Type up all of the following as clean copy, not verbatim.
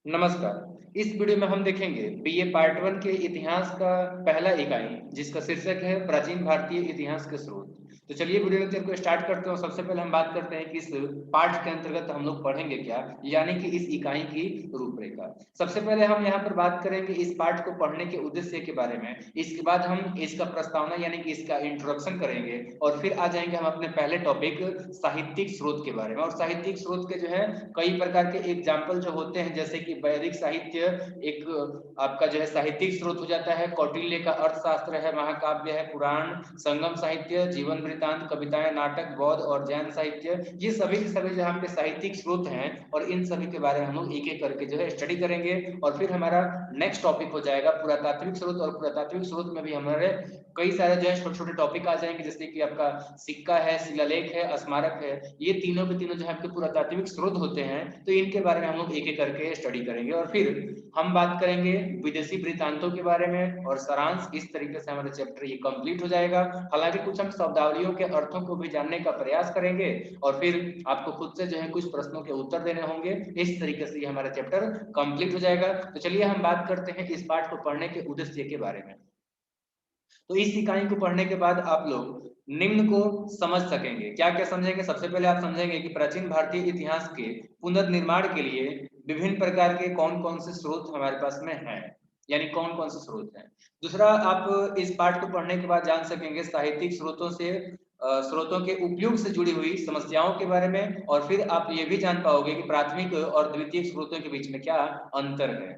नमस्कार। इस वीडियो में हम देखेंगे बीए पार्ट 1 के इतिहास का पहला इकाई जिसका शीर्षक है प्राचीन भारतीय इतिहास के स्रोत। तो चलिए वीडियो लेक्चर को स्टार्ट करते हैं। सबसे पहले हम बात करते हैं कि इस पाठ के अंतर्गत हम लोग पढ़ेंगे क्या, यानी कि इस इकाई की रूपरेखा। सबसे पहले हम यहाँ पर बात करेंगे इस पाठ को पढ़ने के उद्देश्य के बारे में। इसके बाद हम इसका प्रस्तावना यानी कि इसका इंट्रोडक्शन करेंगे और फिर आ जाएंगे हम अपने पहले टॉपिक साहित्यिक स्रोत के बारे में। और साहित्यिक स्रोत के जो है कई प्रकार के एग्जाम्पल जो होते हैं, जैसे कि वैदिक साहित्य एक आपका जो है साहित्यिक स्रोत हो जाता है। कौटिल्य का अर्थशास्त्र है, महाकाव्य है, पुराण, संगम साहित्य, जीवन वृत्तांत, कविताएं, नाटक, बौद्ध और जैन साहित्य, ये सभी के सभी जो यहाँ पे साहित्यिक स्रोत हैं। और इन सभी के बारे में हम लोग एक एक करके जो है स्टडी करेंगे। और फिर हमारा नेक्स्ट टॉपिक हो जाएगा पुरातात्विक स्रोत। और पुरातात्विक स्रोत में भी हमारे कई सारे जो है छोटे छोटे टॉपिक आ जाएंगे, जैसे कि आपका सिक्का है, शिलालेख है, स्मारक है। ये तीनों के तीनों जो है आपके पुरातात्विक स्रोत होते हैं। तो इनके बारे में हम लोग एक एक करके स्टडी करेंगे। और फिर हम बात करेंगे विदेशी वृत्तांतों के बारे में और सारांश। इस तरीके से हमारा चैप्टर ये कंप्लीट हो जाएगा। हालांकि कुछ हम शब्दावलियों के अर्थों को भी जानने का प्रयास करेंगे और फिर आपको खुद से जो है कुछ प्रश्नों के उत्तर देने होंगे। इस तरीके से ये हमारा चैप्टर कंप्लीट हो जाएगा। तो चलिए हम बात करते हैं इस पाठ को पढ़ने के उद्देश्य के बारे में। तो इस इकाई को पढ़ने के बाद आप लोग निम्न को समझ सकेंगे। क्या क्या समझेंगे? सबसे पहले आप समझेंगे कि प्राचीन भारतीय इतिहास के पुनर्निर्माण के लिए विभिन्न प्रकार के कौन कौन से स्रोत हमारे पास में हैं, यानी कौन कौन से स्रोत हैं। दूसरा, आप इस पाठ को पढ़ने के बाद जान सकेंगे साहित्यिक स्रोतों से स्रोतों के उपयोग से जुड़ी हुई समस्याओं के बारे में। और फिर आप ये भी जान पाओगे कि प्राथमिक और द्वितीयक स्रोतों के बीच में क्या अंतर है।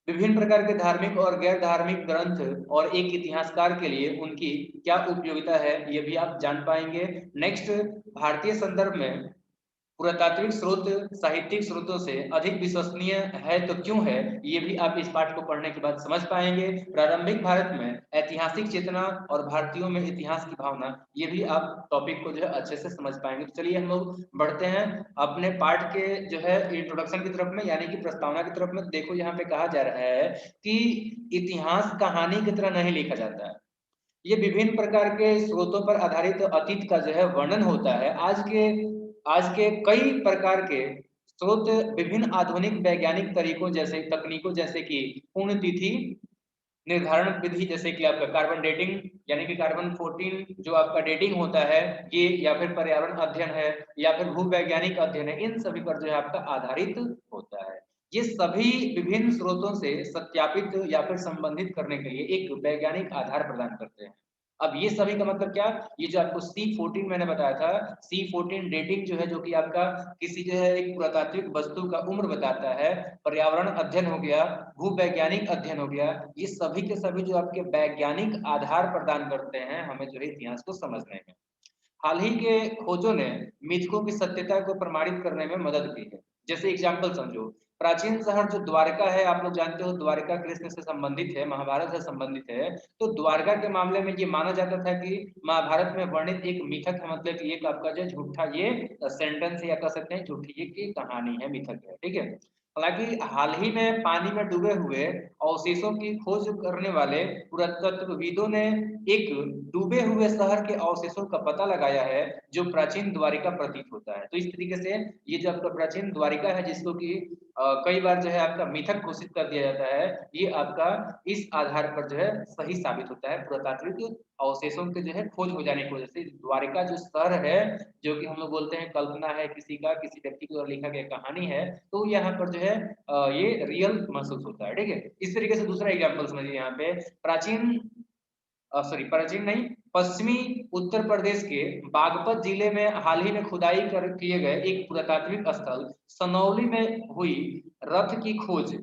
विभिन्न प्रकार के धार्मिक और गैर धार्मिक ग्रंथ और एक इतिहासकार के लिए उनकी क्या उपयोगिता है, ये भी आप जान पाएंगे। नेक्स्ट, भारतीय संदर्भ में पुरातात्विक स्रोत साहित्यिक स्रोतों से अधिक विश्वसनीय है तो क्यों है, ये भी आप इस पाठ को पढ़ने के बाद समझ पाएंगे। प्रारंभिक भारत में ऐतिहासिक चेतना और भारतीयों में इतिहास की भावना, ये भी आप टॉपिक को जो है अच्छे से समझ पाएंगे। तो चलिए हम लोग बढ़ते हैं अपने पाठ के जो है इंट्रोडक्शन की तरफ में, यानी कि प्रस्तावना की तरफ में। देखो यहाँ पे कहा जा रहा है कि इतिहास कहानी की तरह नहीं लिखा जाता है। ये विभिन्न प्रकार के स्रोतों पर आधारित अतीत का जो है वर्णन होता है। आज के कई प्रकार के स्रोत विभिन्न आधुनिक वैज्ञानिक तरीकों जैसे तकनीकों, जैसे कि पुण्य तिथि निर्धारण विधि, जैसे कि आपका कार्बन डेटिंग यानी कि कार्बन 14 जो आपका डेटिंग होता है ये, या फिर पर्यावरण अध्ययन है, या फिर भूवैज्ञानिक अध्ययन है, इन सभी पर जो है आपका आधारित होता है। ये सभी विभिन्न स्रोतों से सत्यापित या फिर संबंधित करने के लिए एक वैज्ञानिक आधार प्रदान करते हैं। अब ये सभी का मतलब क्या? ये जो आपको C14 मैंने बताया था, C14 डेटिंग जो है, जो कि आपका किसी जो है एक पुरातात्विक वस्तु का उम्र बताता है। पर्यावरण अध्ययन हो गया, भूवैज्ञानिक अध्ययन हो गया, ये सभी के सभी जो आपके वैज्ञानिक आधार प्रदान करते हैं हमें जो है इतिहास को समझने में। हाल ही के खोजों ने मिथकों की सत्यता को प्रमाणित करने में मदद की है। जैसे एग्जाम्पल समझो, प्राचीन शहर जो द्वारका है, आप लोग जानते हो द्वारका कृष्ण से संबंधित है, महाभारत से संबंधित है। तो द्वारका के मामले में ये माना जाता था कि महाभारत में वर्णित एक मिथक है, मतलब कि एक आपका जो झूठा ये सेंटेंस या कह सकते हैं झूठी की कहानी है, मिथक है, ठीक है। हालांकि हाल ही में पानी में डूबे हुए अवशेषों की खोज करने वाले पुरातत्वविदों ने एक डूबे हुए शहर के अवशेषों का पता लगाया है जो प्राचीन द्वारिका प्रतीत होता है। तो इस तरीके से ये जो आपका प्राचीन द्वारिका है, जिसको कि कई बार जो है आपका मिथक घोषित कर दिया जाता है, ये आपका इस आधार पर जो है सही साबित होता है। पुरातात्विक अवशेषों के जो है खोज हो जाने की वजह से द्वारिका जो शहर है, जो कि हम लोग बोलते हैं कल्पना है किसी का, किसी व्यक्ति की द्वारा लिखा गया कहानी है, तो यहाँ पर जो है ये रियल महसूस होता है, ठीक है। इस तरीके से दूसरा एग्जाम्पल समझिए यहाँ पे, प्राचीन प्राचीन नहीं, पश्चिमी उत्तर प्रदेश के बागपत जिले में हाल ही में खुदाई कर किए गए एक पुरातात्विक स्थल सनौली में हुई रथ की खोज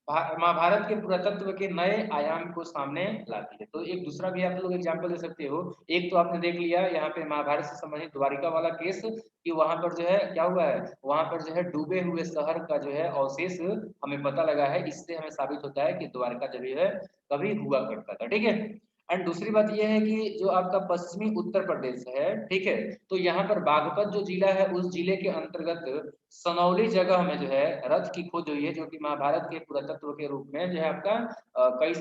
महाभारत के पुरातत्व के नए आयाम को सामने लाती है। तो एक दूसरा भी आप लोग एग्जाम्पल दे सकते हो। एक तो आपने देख लिया यहाँ पे महाभारत से संबंधित द्वारिका वाला केस, कि वहां पर जो है क्या हुआ है, वहां पर जो है डूबे हुए शहर का जो है अवशेष हमें पता लगा है। इससे हमें साबित होता है कि द्वारका जब है कभी हुआ करता था, ठीक है। एंड दूसरी बात यह है कि जो आपका पश्चिमी उत्तर प्रदेश है, ठीक है, तो यहाँ पर बागपत जो जिला है, उस जिले के अंतर्गत सनौली जगह में जो है रथ की खोज हुई है, जो कि महाभारत के पुरातत्व के रूप में जो है आपका कई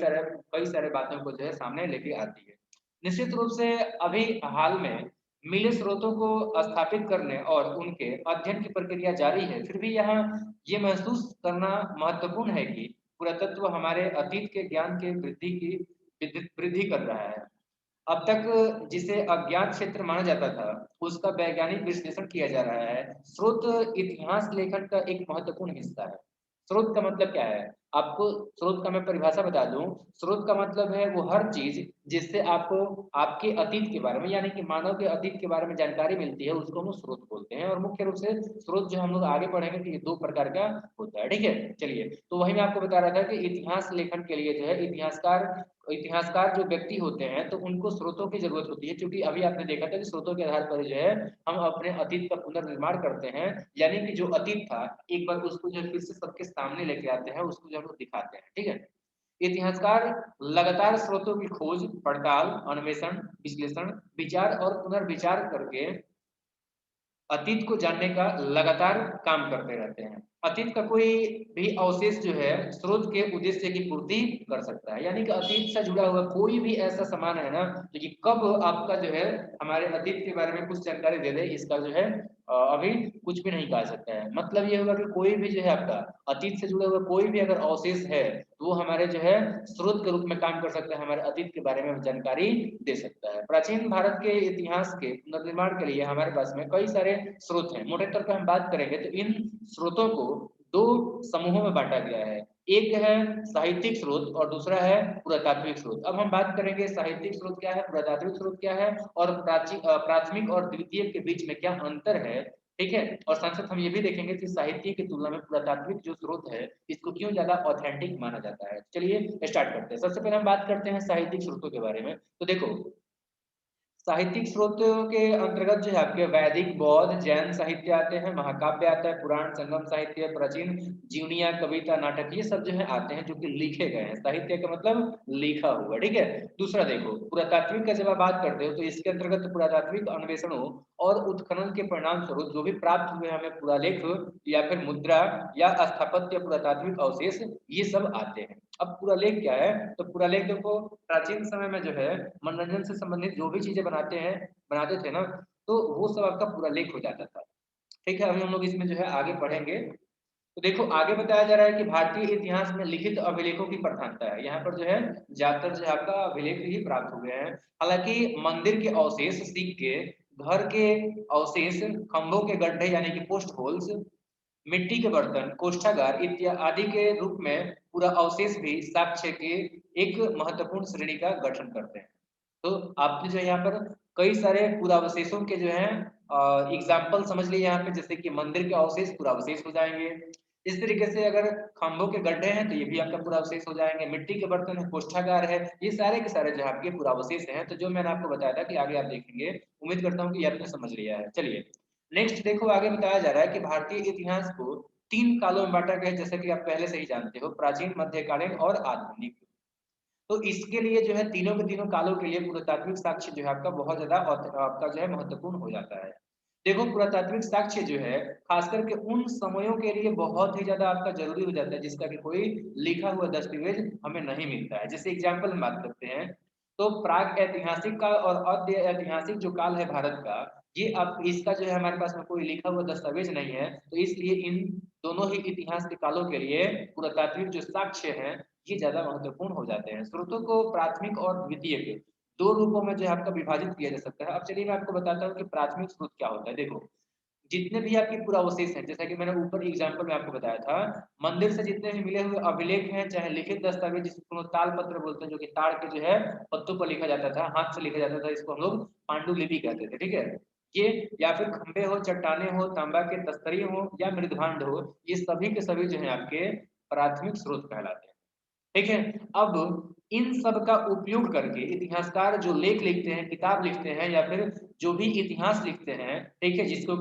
सारे बातों को जो है सामने लेके आती है। निश्चित रूप से अभी हाल में मिले स्रोतों को स्थापित करने और उनके अध्ययन की प्रक्रिया जारी है, फिर भी यहाँ ये महसूस करना महत्वपूर्ण है कि पुरातत्व हमारे अतीत के ज्ञान के वृद्धि कर रहा है। अब तक जिसे अज्ञात क्षेत्र माना जाता था, उसका वैज्ञानिक विश्लेषण किया जा रहा है। स्रोत इतिहास लेखन का एक महत्वपूर्ण हिस्सा है। स्रोत का मतलब क्या है? आपको स्रोत का मैं परिभाषा बता दूं। स्रोत का मतलब है वो हर चीज जिससे आपको आपके अतीत के बारे में, यानी कि मानव के अतीत के बारे में जानकारी मिलती है, उसको हम स्रोत बोलते हैं। और मुख्य रूप से स्रोत जो हम लोग आगे पढ़ेंगे तो ये दो प्रकार का होता है, ठीक है। चलिए, तो वही मैं आपको बता रहा था कि इतिहास लेखन के लिए जो है इतिहासकार जो व्यक्ति होते हैं तो उनको स्रोतों की जरूरत होती है, क्योंकि अभी आपने देखा था कि स्रोतों के आधार पर जो है हम अपने अतीत का पुनर्निर्माण करते हैं, यानी कि जो अतीत था एक बार उसको जो है फिर से सबके सामने लेके आते हैं, उसको जो हम लोग दिखाते हैं, ठीक है। इतिहासकार लगातार स्रोतों की खोज, पड़ताल, अन्वेषण, विश्लेषण, विचार और पुनर्विचार करके अतीत को जानने का लगातार काम करते रहते हैं। अतीत का कोई भी अवशेष जो है स्रोत के उद्देश्य की पूर्ति कर सकता है, यानी कि अतीत से जुड़ा हुआ कोई भी ऐसा सामान है ना, तो ये कब आपका जो है हमारे अतीत के बारे में कुछ जानकारी दे दे, इसका जो है अभी कुछ भी नहीं कहा सकता है। मतलब ये होगा कि कोई भी जो है आपका अतीत से जुड़ा हुआ कोई भी अगर अवशेष है तो वो हमारे जो है स्रोत के रूप में काम कर सकता है, हमारे अतीत के बारे में जानकारी दे सकता है। प्राचीन भारत के इतिहास के पुनर्निर्माण के लिए हमारे पास में कई सारे स्रोत हैं। मोटे तौर पर हम बात करेंगे तो इन स्रोतों को दो समूहों में बांटा गया है। एक है साहित्यिक स्रोत और दूसरा है पुरातात्विक स्रोत। अब हम बात करेंगे साहित्यिक स्रोत क्या है, पुरातात्विक स्रोत क्या है, और प्राथमिक और द्वितीयक के बीच में क्या अंतर है, ठीक है। और साथ साथ हम ये भी देखेंगे कि साहित्य की तुलना में पुरातात्विक जो स्रोत है इसको क्यों ज्यादा ऑथेंटिक माना जाता है। चलिए स्टार्ट करते हैं। सबसे पहले हम बात करते हैं साहित्यिक स्रोतों के बारे में। तो देखो, साहित्यिक स्रोतों के अंतर्गत जो है आपके वैदिक, बौद्ध, जैन साहित्य आते हैं, महाकाव्य आता है, पुराण, संगम साहित्य, प्राचीन जीवनियां, कविता, नाटक, ये सब जो है आते हैं जो कि लिखे गए हैं। साहित्य का मतलब लिखा हुआ, ठीक है। दूसरा देखो, पुरातात्विक का जब आप बात करते हो तो इसके अंतर्गत पुरातात्विक अन्वेषणों और उत्खनन के परिणाम स्वरूप जो भी प्राप्त हुए हमें पुरालेख या फिर मुद्रा या स्थापत्य पुरातात्विक अवशेष, ये सब आते हैं। अब पुरालेख क्या है? तो पुरालेख देखो, प्राचीन समय में जो है मनोरंजन से संबंधित जो भी चीजें बनाते थे ना, तो वो सब आपका पुरालेख हो जाता था, ठीक है। अभी हम लोग इसमें जो है आगे पढ़ेंगे। तो देखो, आगे बताया जा रहा है कि भारतीय इतिहास में लिखित अभिलेखों की प्रधानता है। यहाँ पर जो है ज्यादातर जो है आपका अभिलेख ही प्राप्त हो गए हैं। हालांकि मंदिर के अवशेष, सिक्के, घर के अवशेष, खंभों के गड्ढे यानी कि पोस्ट होल्स, मिट्टी के बर्तन, कोष्ठागार इत्यादि के रूप में पूरा अवशेष भी साक्ष्य के एक महत्वपूर्ण श्रेणी का गठन करते हैं। तो आपने जो है यहाँ पर कई सारे पुरावशेषों के जो है एग्जाम्पल समझ लिए यहाँ पे, जैसे कि मंदिर के अवशेष पुरावशेष हो जाएंगे। इस तरीके से अगर खंभों के गड्ढे हैं तो ये भी आपका पुरावशेष हो जाएंगे, मिट्टी के बर्तन है, कोष्ठागार है, ये सारे के सारे जो है आपके पुरावशेष हैं। तो जो मैंने आपको बताया था कि आगे आप देखेंगे, उम्मीद करता हूँ कि ये आपने समझ लिया है। चलिए नेक्स्ट देखो, आगे बताया जा रहा है कि भारतीय इतिहास को तीन कालों में बांटा गया है, जैसा कि आप पहले से ही जानते हो, प्राचीन, मध्यकालीन और आधुनिक। तो इसके लिए जो है तीनों के तीनों कालों के लिए पुरातात्विक साक्ष्य जो है आपका बहुत ज्यादा आपका जो है महत्वपूर्ण हो जाता है। देखो, पुरातात्विक साक्ष्य जो है खास करके उन समयों के लिए बहुत ही ज्यादा आपका जरूरी हो जाता है जिसका कि कोई लिखा हुआ दस्तावेज हमें नहीं मिलता है। जैसे एग्जाम्पल हम बात करते हैं तो प्राग ऐतिहासिक काल और अद्य ऐतिहासिक जो काल है भारत का, ये अब इसका जो है हमारे पास में कोई लिखा हुआ दस्तावेज नहीं है। तो इसलिए इन दोनों ही इतिहास के कालों के लिए पुरातात्विक जो साक्ष्य है ये ज्यादा महत्वपूर्ण हो जाते हैं। स्रोतों को प्राथमिक और द्वितीयक दो रूपों में जो है आपका विभाजित किया जा सकता है। अब चलिए मैं आपको बताता हूँ कि प्राथमिक स्रोत क्या होता है। देखो, जितने भी आपके पुरावशेष हैं, जैसा कि मैंने ऊपर एग्जाम्पल में आपको बताया था, मंदिर से जितने भी मिले हुए अभिलेख हैं, चाहे लिखित दस्तावेज जिसको ताल पत्र बोलते हैं, जो कि ताड़ के जो है पत्तों पर लिखा जाता था, हाथ से लिखा जाता था, इसको हम लोग पांडुलिपि कहते थे, ठीक है। ये या फिर खंबे हो, चट्टाने हो, तांबा के तस्तरी हो या मृदभांड हो, ये सभी के सभी जो है आपके प्राथमिक स्रोत कहलाते हैं, ठीक है। अब इन सब का उपयोग करके इतिहासकार जो लेख लिखते हैं, किताब लिखते हैं या फिर जो भी इतिहास लिखते हैं, ठीक है, जिसको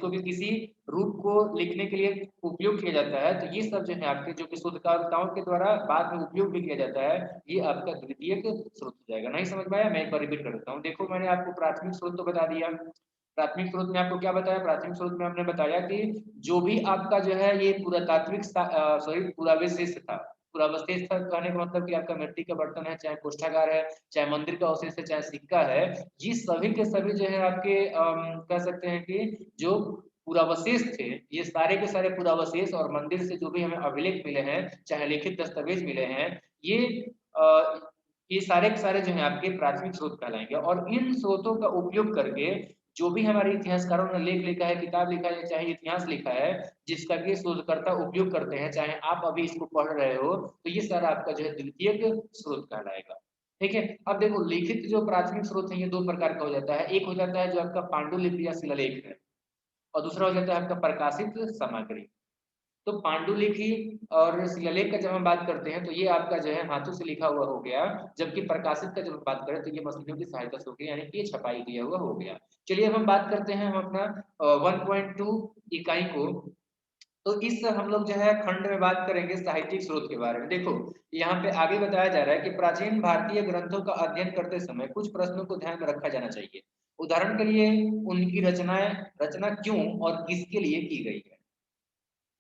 भी किसी रूप को लिखने के लिए उपयोग किया जाता है, तो ये सब जो है आपके जो कि शोधकर्ताओं के द्वारा बाद में उपयोग भी किया जाता है, ये आपका द्वितीयक स्रोत हो जाएगा। नहीं समझ में आया? मैं एक बार रिपीट कर देता हूँ। देखो, मैंने आपको प्राथमिक स्रोत तो बता दिया। प्राथमिक स्रोत में आपको क्या बताया? प्राथमिक स्रोत में हमने बताया कि जो भी आपका जो है ये पुरातात्विक सॉरी पुरावशेष था, पुरावशेष था कहने का मतलब कि आपका मिट्टी का बर्तन है, चाहे कोष्ठागार है, चाहे मंदिर का अवशेष है, चाहे सिक्का है, ये सभी के सभी जो है आपके कह सकते हैं कि जो पुरावशेष थे, ये सारे के सारे पुरावशेष और मंदिर से जो भी हमें अभिलेख मिले हैं, चाहे लिखित दस्तावेज मिले हैं, ये अ, ये सारे के सारे जो है आपके प्राथमिक स्रोत कहलाएंगे। और इन स्रोतों का उपयोग करके जो भी हमारे इतिहासकारों ने लेख लिखा है, किताब लिखा है, चाहे इतिहास लिखा है, जिसका कि शोधकर्ता उपयोग करते हैं, चाहे आप अभी इसको पढ़ रहे हो, तो ये सारा आपका जो है द्वितीयक स्रोत कहलाएगा। ठीक है, अब देखो लिखित जो प्राथमिक स्रोत है ये दो प्रकार का हो जाता है। एक हो जाता है जो आपका पांडुलिपि या शिलालेख है, और दूसरा हो जाता है आपका प्रकाशित सामग्री। तो पांडुलिपि और शिलालेख का जब हम बात करते हैं तो ये आपका जो है हाथों से लिखा हुआ हो गया, जबकि प्रकाशित का जब हम बात करें तो ये मशीनों की सहायता से हो गया, यानी कि ये छपाई किया हुआ हो गया। चलिए अब हम बात करते हैं हम अपना 1.2 इकाई को। तो इस हम लोग जो है खंड में बात करेंगे साहित्यिक स्रोत के बारे में। देखो यहाँ पे आगे बताया जा रहा है कि प्राचीन भारतीय ग्रंथों का अध्ययन करते समय कुछ प्रश्नों को ध्यान में रखा जाना चाहिए। उदाहरण के लिए उनकी रचना क्यों और किसके लिए की गई है,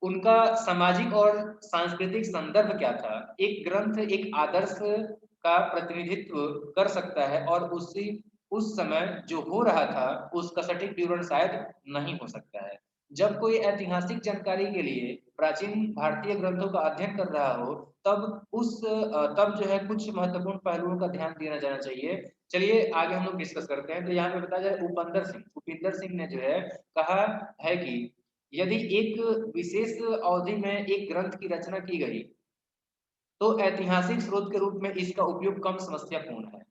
उनका सामाजिक और सांस्कृतिक संदर्भ क्या था। एक ग्रंथ एक आदर्श का प्रतिनिधित्व कर सकता है और उस समय जो हो रहा था उसका सटीक विवरण शायद नहीं हो सकता है। जब कोई ऐतिहासिक जानकारी के लिए प्राचीन भारतीय ग्रंथों का अध्ययन कर रहा हो, तब जो है कुछ महत्वपूर्ण पहलुओं का ध्यान दिया जाना चाहिए। चलिए आगे हम लोग डिस्कस करते हैं। तो यहाँ पे बताया जाए उपिंदर सिंह ने जो है कहा है कि यदि एक विशेष अवधि में एक ग्रंथ की रचना की गई तो ऐतिहासिक स्रोत के रूप में इसका उपयोग कम समस्यापूर्ण है।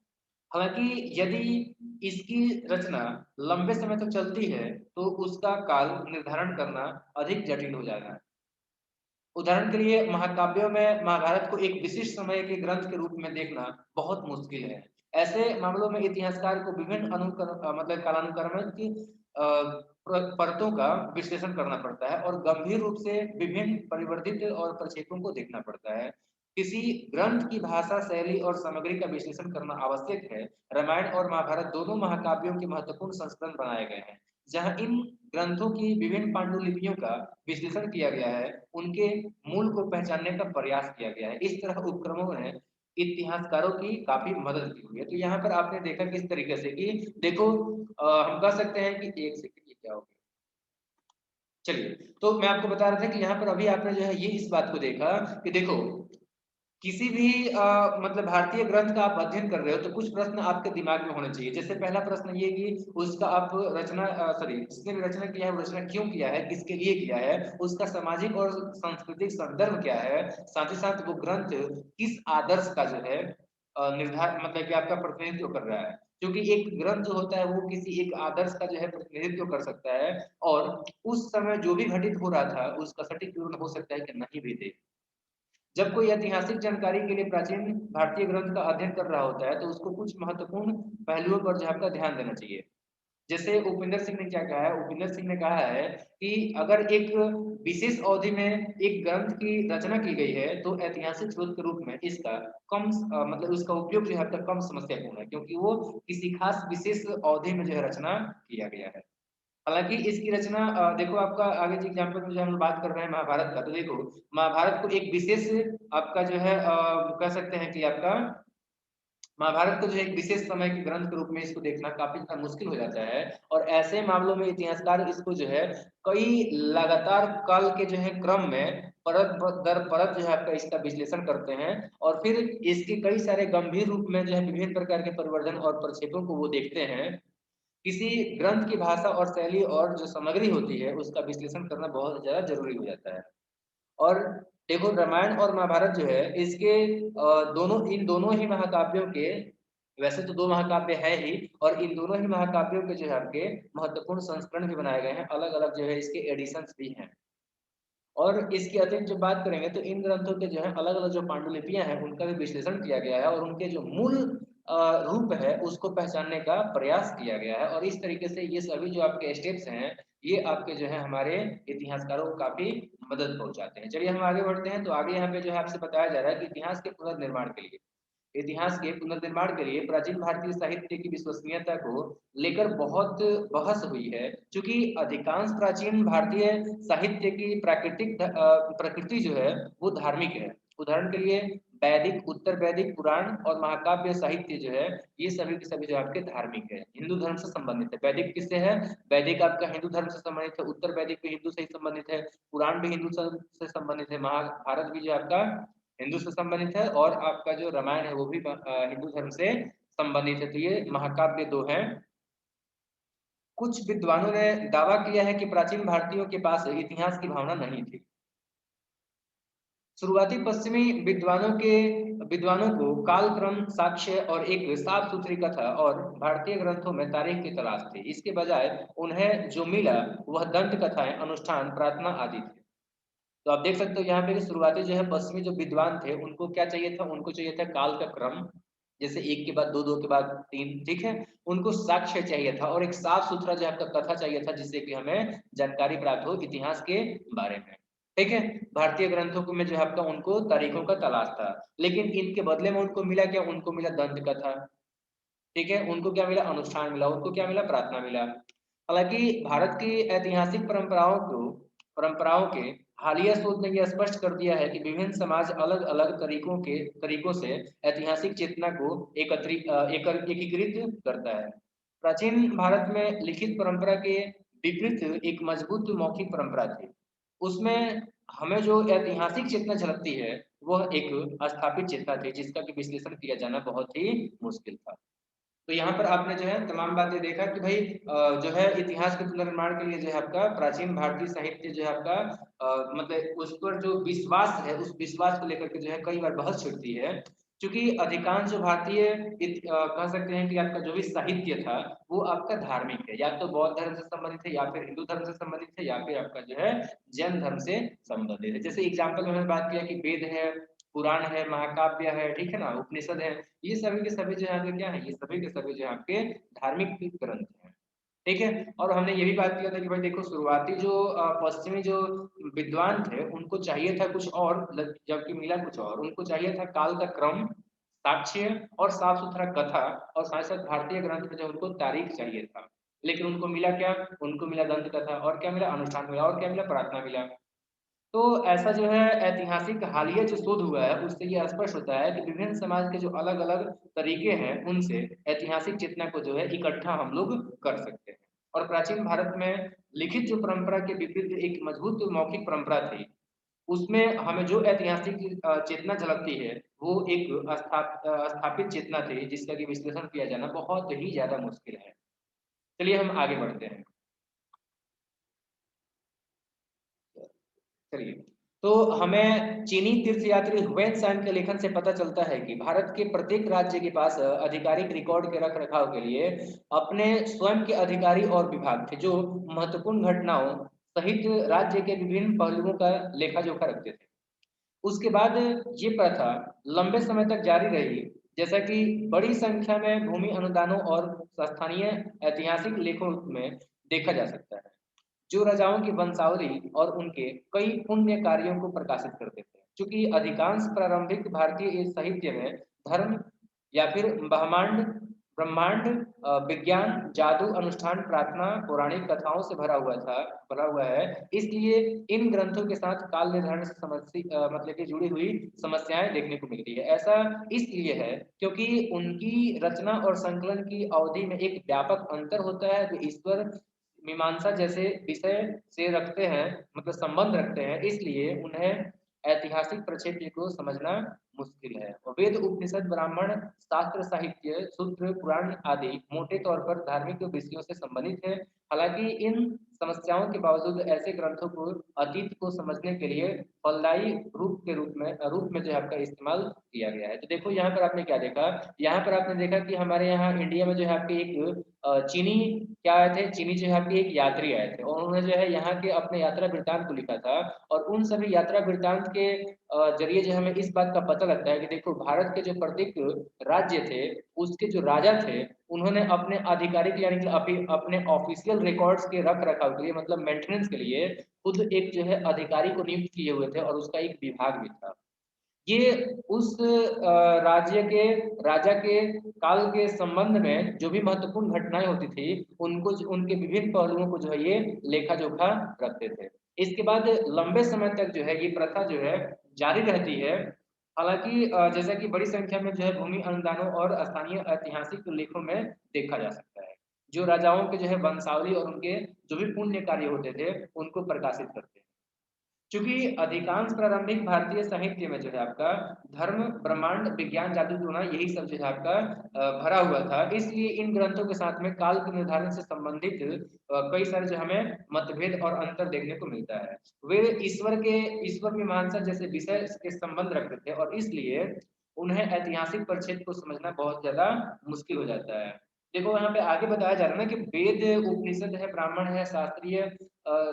हालांकि यदि इसकी रचना लंबे समय तक चलती है तो उसका काल निर्धारण करना अधिक जटिल हो जाएगा। उदाहरण के लिए महाकाव्यों में महाभारत को एक विशिष्ट समय के ग्रंथ के रूप में देखना बहुत मुश्किल है। ऐसे मामलों में इतिहासकार को विभिन्न मतलब कालानुक्रमिक परतों का विश्लेषण करना पड़ता है और गंभीर रूप से विभिन्न परिवर्तित और प्रक्षेपों को देखना पड़ता है। किसी ग्रंथ की भाषा, शैली और सामग्री का विश्लेषण करना आवश्यक है। रामायण और महाभारत दोनों महाकाव्यों के महत्वपूर्ण संस्करण बनाए गए हैं, जहां इन ग्रंथों की विभिन्न पांडुलिपियों का विश्लेषण किया गया है, उनके मूल को पहचानने का प्रयास किया गया है। इस तरह उपक्रमों ने इतिहासकारों की काफी मदद की हुई है। तो यहाँ पर आपने देखा किस तरीके से कि देखो हम कह सकते हैं कि एक सेकंड, ये क्या हो गया। चलिए, तो मैं आपको बता रहा था कि यहाँ पर अभी आपने जो है ये इस बात को देखा कि देखो किसी भी मतलब भारतीय ग्रंथ का आप अध्ययन कर रहे हो तो कुछ प्रश्न आपके दिमाग में होने चाहिए। जैसे पहला प्रश्न ये कि उसका आप जिसने भी रचना किया है वो रचना क्यों किया है, किसके लिए किया है, उसका सामाजिक और सांस्कृतिक संदर्भ क्या है, साथ ही साथ वो ग्रंथ किस आदर्श का जो है निर्धार मतलब कि आपका प्रतिनिधित्व कर रहा है। क्योंकि एक ग्रंथ जो होता है वो किसी एक आदर्श का जो है प्रतिनिधित्व कर सकता है, और उस समय जो भी घटित हो रहा था उसका सटीक विवरण हो सकता है कि नहीं भी दे। जब कोई ऐतिहासिक जानकारी के लिए प्राचीन भारतीय ग्रंथ का अध्ययन कर रहा होता है तो उसको कुछ महत्वपूर्ण पहलुओं पर जो है आपका ध्यान देना चाहिए। जैसे उपिंदर सिंह ने क्या कहा है, उपिंदर सिंह ने कहा है कि अगर एक विशेष अवधि में एक ग्रंथ की रचना की गई है तो ऐतिहासिक स्रोत के रूप में इसका मतलब उसका उपयोग जो है आपका कम समस्यापूर्ण है, क्योंकि वो किसी खास विशेष अवधि में जो है रचना किया गया है। हालांकि इसकी रचना देखो आपका आगे जो एग्जाम्पल में जो हम लोग बात कर रहे हैं महाभारत का, तो देखो महाभारत को एक विशेष आपका जो है कह सकते हैं कि आपका महाभारत को जो है एक विशेष समय के ग्रंथ के रूप में इसको देखना काफी ज्यादा मुश्किल हो जाता है। और ऐसे मामलों में इतिहासकार इसको जो है कई लगातार काल के जो है क्रम में दर परत जो है आपका इसका विश्लेषण करते हैं, और फिर इसके कई सारे गंभीर रूप में जो है विभिन्न प्रकार के परिवर्तन और प्रक्षेपों को वो देखते हैं। किसी ग्रंथ की भाषा और शैली और जो सामग्री होती है उसका विश्लेषण करना बहुत ज्यादा जरूरी हो जाता है। और देखो रामायण और महाभारत जो है इसके इन दोनों ही महाकाव्यों के, वैसे तो दो महाकाव्य है ही, और इन दोनों ही महाकाव्यों के जो है आपके महत्वपूर्ण संस्करण भी बनाए गए हैं, अलग अलग जो है इसके एडिशंस भी हैं। और इसकी अतिरिक्त जब बात करेंगे तो इन ग्रंथों के जो है अलग अलग जो पांडुलिपियां हैं उनका भी विश्लेषण किया गया है और उनके जो मूल रूप है उसको पहचानने का प्रयास किया गया है। और इस तरीके से ये सभी जो आपके स्टेप्स हैं ये आपके जो है हमारे इतिहासकारों को काफी मदद पहुंचाते हैं। चलिए हम आगे बढ़ते हैं। तो आगे यहाँ पे जो है आपसे बताया जा रहा है कि इतिहास के पुनर्निर्माण के लिए प्राचीन भारतीय साहित्य की विश्वसनीयता को लेकर बहुत बहस हुई है। क्योंकि अधिकांश प्राचीन भारतीय साहित्य की प्रकृति जो है वो धार्मिक है, उदाहरण के लिए वैदिक, उत्तर वैदिक पुराण और महाकाव्य साहित्य जो है ये सभी के सभी जो आपके धार्मिक है, हिंदू धर्म से संबंधित है। वैदिक किससे है? वैदिक आपका हिंदू धर्म से संबंधित है, उत्तर वैदिक भी हिंदू से ही संबंधित है, पुराण भी हिंदू से संबंधित है, महाभारत भी जो आपका हिंदू से संबंधित है, और आपका जो रामायण है वो भी हिंदू धर्म से संबंधित है। तो ये महाकाव्य दो हैं। कुछ विद्वानों ने दावा किया है कि प्राचीन भारतीयों के पास इतिहास की भावना नहीं थी। शुरुआती पश्चिमी विद्वानों को कालक्रम, साक्ष्य और एक साफ सुथरी कथा और भारतीय ग्रंथों में तारीख की तलाश थी। इसके बजाय उन्हें जो मिला वह दंत कथाएं, अनुष्ठान, प्रार्थना आदि थे। तो आप देख सकते हो यहाँ पे कि शुरुआती जो है पश्चिमी जो विद्वान थे उनको क्या चाहिए था? उनको चाहिए था काल का क्रम, जैसे एक के बाद दो, दो के बाद तीन, ठीक है। उनको साक्ष्य चाहिए था और एक साफ सुथरा जो आपका कथा चाहिए था जिससे कि हमें जानकारी प्राप्त हो इतिहास के बारे में, ठीक है। भारतीय ग्रंथों को में जो है आपका उनको तारीखों का तलाश था, लेकिन इनके बदले में उनको मिला क्या? उनको मिला दंत कथा, ठीक है। उनको क्या मिला? अनुष्ठान मिला, उनको क्या मिला? प्रार्थना मिला। हालांकि भारत की ऐतिहासिक परंपराओं के हालिया शोध ने यह स्पष्ट कर दिया है कि विभिन्न समाज अलग अलग तरीकों से ऐतिहासिक चेतना को एकीकृत करता है। प्राचीन भारत में लिखित परंपरा के विपरीत एक मजबूत मौखिक परंपरा थी। उसमें हमें जो ऐतिहासिक चेतना झलकती है वह एक स्थापित चेतना थी जिसका कि विश्लेषण किया जाना बहुत ही मुश्किल था। तो यहाँ पर आपने जो है तमाम बातें देखा कि भाई जो है इतिहास के पुनर्निर्माण के लिए जो है आपका प्राचीन भारतीय साहित्य जो है आपका मतलब उस पर जो विश्वास है उस विश्वास को लेकर के जो है कई बार बहस छिड़ती है, क्योंकि अधिकांश जो भारतीय कह सकते हैं कि आपका जो भी साहित्य था वो आपका धार्मिक है, या तो बौद्ध धर्म से संबंधित है, या फिर हिंदू धर्म से संबंधित है, या फिर आपका जो है जैन धर्म से संबंधित है। जैसे एग्जाम्पल में हमने बात किया कि वेद है, पुराण है, महाकाव्य है, ठीक है ना, उपनिषद है, ये सभी के सभी जो है आपके क्या है? ये सभी के सभी जो है आपके धार्मिक ग्रंथ हैं, ठीक है। और हमने ये भी बात किया था कि भाई देखो शुरुआती जो पश्चिमी जो विद्वान थे उनको चाहिए था कुछ और, जबकि मिला कुछ और। उनको चाहिए था काल का क्रम, साक्ष्य और साफ सुथरा कथा, और साथ साथ भारतीय ग्रंथ में जो उनको तारीख चाहिए था, लेकिन उनको मिला क्या? उनको मिला दंत कथा, और क्या मिला? अनुष्ठान मिला, और क्या मिला? प्रार्थना मिला। तो ऐसा जो है ऐतिहासिक हालिया जो शोध हुआ है उससे ये स्पष्ट होता है कि विभिन्न समाज के जो अलग अलग तरीके हैं उनसे ऐतिहासिक चेतना को जो है इकट्ठा हम लोग कर सकते हैं। और प्राचीन भारत में लिखित जो परंपरा के विपरीत एक मजबूत मौखिक परंपरा थी, उसमें हमें जो ऐतिहासिक चेतना झलकती है वो एक स्थापित चेतना थी जिसका कि विश्लेषण किया जाना बहुत ही ज्यादा मुश्किल है। चलिए हम आगे बढ़ते हैं। चलिए, तो हमें चीनी तीर्थयात्री हुएन त्सांग के लेखन से पता चलता है कि भारत के प्रत्येक राज्य के पास आधिकारिक रिकॉर्ड के रख रखाव के लिए अपने स्वयं के अधिकारी और विभाग थे जो महत्वपूर्ण घटनाओं सहित राज्य के विभिन्न पहलुओं का लेखा जोखा रखते थे। उसके बाद ये प्रथा लंबे समय तक जारी रही, जैसा कि बड़ी संख्या में भूमि अनुदानों और स्थानीय ऐतिहासिक लेखों में देखा जा सकता है, जो राजाओं की वंशावली और उनके कई पुण्य कार्यों को प्रकाशित करते थे। क्योंकि अधिकांश प्रारंभिक भारतीय साहित्य में धर्म या फिर ब्रह्मांड, विज्ञान, जादू, अनुष्ठान, प्रार्थना, पौराणिक कथाओं से भरा हुआ है। इसलिए इन ग्रंथों के साथ काल निर्धारण से मतलब कि जुड़ी हुई समस्याएं देखने को मिलती है। ऐसा इसलिए है क्योंकि उनकी रचना और संकलन की अवधि में एक व्यापक अंतर होता है जो ईश्वर मीमांसा जैसे विषय से रखते हैं, मतलब संबंध रखते हैं, इसलिए उन्हें ऐतिहासिक प्रक्षेप्य को समझना मुश्किल है। और वेद, उपनिषद, ब्राह्मण शास्त्र, साहित्य, सूत्र, पुराण आदि मोटे तौर पर धार्मिक विषयों से संबंधित है। हालांकि इन समस्याओं के बावजूद ऐसे ग्रंथों को अतीत को समझने के लिए फलदायी रूप में जो है आपका इस्तेमाल किया गया है। तो देखो यहाँ पर आपने क्या देखा? यहाँ पर आपने देखा कि हमारे यहाँ इंडिया में जो है आपके एक चीनी क्या आए थे? चीनी जो है आपके एक यात्री आए थे और उन्होंने जो है यहाँ के अपने यात्रा वृत्तांत को लिखा था। और उन सभी यात्रा वृत्तांत के जरिए जो हमें इस बात का पता लगता है कि देखो भारत के जो प्रत्येक राज्य थे उसके जो राजा थे उन्होंने अपने आधिकारिक यानी कि अपने ऑफिशियल रिकॉर्ड्स के रख रखाव के लिए, मतलब मेंटेनेंस के लिए खुद एक जो है अधिकारी को नियुक्त किए हुए थे और उसका एक विभाग भी था। ये उस राज्य के राजा के काल के संबंध में जो भी महत्वपूर्ण घटनाएं होती थी उनको उनके विभिन्न पहलुओं को जो है ये लेखा जोखा रखते थे। इसके बाद लंबे समय तक जो है ये प्रथा जो है जारी रहती है हालांकि जैसा कि बड़ी संख्या में जो है भूमि अनुदानों और स्थानीय ऐतिहासिक लेखों में देखा जा सकता है, जो राजाओं के जो है वंशावली और उनके जो भी पुण्य कार्य होते थे उनको प्रकाशित करते हैं। क्योंकि अधिकांश प्रारंभिक भारतीय साहित्य में जो है आपका धर्म, ब्रह्मांड, विज्ञान, जादू टोना यही सब जो है आपका भरा हुआ था, इसलिए इन ग्रंथों के साथ में काल के निर्धारण से संबंधित कई सारे जो हमें मतभेद और अंतर देखने को मिलता है। वे ईश्वर मीमांसा जैसे विषय के संबंध रखते थे और इसलिए उन्हें ऐतिहासिक परिच्छेद को समझना बहुत ज्यादा मुश्किल हो जाता है। देखो यहाँ पे आगे बताया जा रहा है ना कि वेद, उपनिषद है, ब्राह्मण है, शास्त्रीय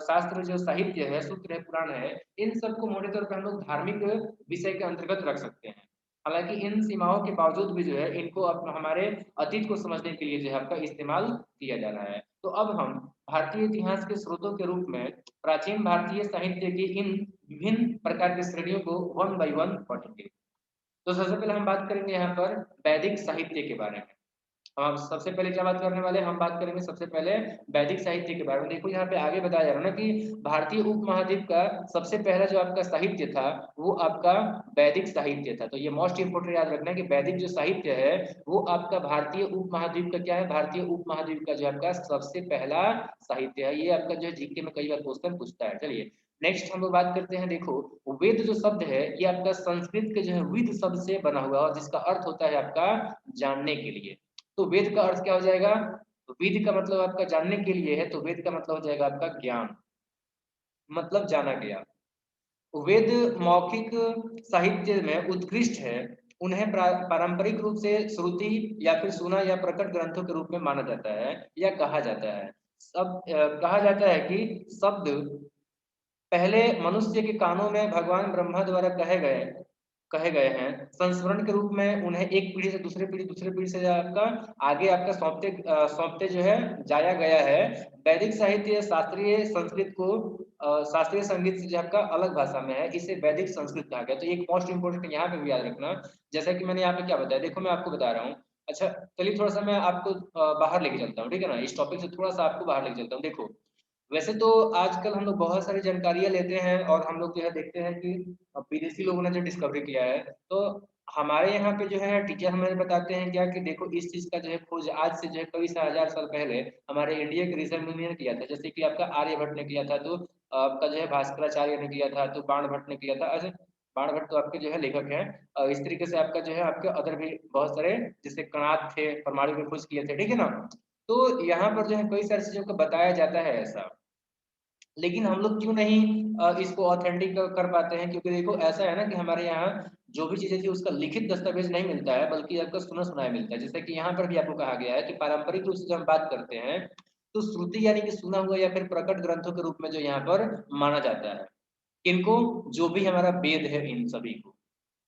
शास्त्र जो साहित्य है, सूत्र है, पुराण है, इन सबको मोटे तौर पर हम लोग धार्मिक विषय के अंतर्गत रख सकते हैं। हालांकि इन सीमाओं के बावजूद भी जो है इनको अब हमारे अतीत को समझने के लिए जो है आपका इस्तेमाल किया जा रहा है। तो अब हम भारतीय इतिहास के स्रोतों के रूप में प्राचीन भारतीय साहित्य की इन विभिन्न प्रकार की श्रेणियों को वन बाई वन पढ़ेंगे। तो सबसे पहले हम बात करेंगे यहाँ पर वैदिक साहित्य के बारे में। हम सबसे पहले क्या बात करने वाले हैं, हम बात करेंगे सबसे पहले वैदिक साहित्य के बारे में। देखो यहाँ पे आगे बताया जा रहा है ना कि भारतीय उपमहाद्वीप का सबसे पहला जो आपका साहित्य था वो आपका वैदिक साहित्य था। तो ये मोस्ट इंपोर्टेंट याद रखना है कि वैदिक जो साहित्य है वो आपका भारतीय उपमहाद्वीप का क्या है, भारतीय उपमहाद्वीप का जो आपका सबसे पहला साहित्य है। ये आपका जो जीके में कई बार क्वेश्चन पूछता है। चलिए नेक्स्ट हम लोग बात करते हैं। देखो वेद जो शब्द है ये आपका संस्कृत के जो है विद शब्द से बना हुआ है और जिसका अर्थ होता है आपका जानने के लिए। तो वेद का अर्थ क्या हो जाएगा, तो वेद का मतलब आपका जानने के लिए है, तो वेद का मतलब हो जाएगा आपका ज्ञान, मतलब जाना गया। वेद मौखिक साहित्य में उत्कृष्ट है। उन्हें पारंपरिक रूप से श्रुति या फिर सुना या प्रकट ग्रंथों के रूप में माना जाता है या कहा जाता है। सब कहा जाता है कि शब्द पहले मनुष्य के कानों में भगवान ब्रह्मा द्वारा कहे गए हैं, संस्मरण के रूप में उन्हें एक पीढ़ी से दूसरे पीढ़ी, दूसरे पीढ़ी से आपका आगे आपका सौंपते जो है जाया गया है। वैदिक साहित्य शास्त्रीय संस्कृत को शास्त्रीय संगीत से जो आपका अलग भाषा में है, इसे वैदिक संस्कृत कहा गया। तो एक मोस्ट इंपोर्टेंट यहाँ पे भी याद रखना, जैसा कि मैंने यहाँ पे क्या बताया, देखो मैं आपको बता रहा हूँ। अच्छा चलिए थोड़ा सा मैं आपको बाहर लेके चलता हूँ, ठीक है ना, इस टॉपिक से थोड़ा सा आपको बाहर लेके चलता हूँ। देखो वैसे तो आजकल हम लोग बहुत सारी जानकारियां लेते हैं और हम लोग जो है देखते हैं कि विदेशी लोगों ने जो डिस्कवरी किया है, तो हमारे यहाँ पे जो है टीचर हमें बताते हैं क्या कि देखो इस चीज का जो है खोज आज से जो है कई हजार साल पहले हमारे इंडिया के ऋषि मुनि ने किया था। जैसे कि आपका आर्यभट्ट ने किया था, तो आपका जो है भास्कराचार्य ने किया था, तो बाणभट्ट ने किया था। ऐसे बाणभट्ट तो आपके जो है लेखक हैं। इस तरीके से आपका जो है आपके अदर भी बहुत सारे जैसे कणाद थे, परमाणु में खोज किए थे, ठीक है ना। तो यहाँ पर जो है कई सारी चीजों को बताया जाता है ऐसा, लेकिन हम लोग क्यों नहीं इसको ऑथेंटिक कर पाते हैं, क्योंकि देखो ऐसा है ना कि हमारे यहाँ जो भी चीजें थी उसका लिखित दस्तावेज नहीं मिलता है, बल्कि आपका सुना सुनाया मिलता है। जैसे कि यहाँ पर भी आपको कहा गया है कि पारंपरिक रूप से जब हम बात करते हैं तो श्रुति यानी कि सुना हुआ या फिर प्रकट ग्रंथों के रूप में जो यहाँ पर माना जाता है इनको, जो भी हमारा वेद है इन सभी को,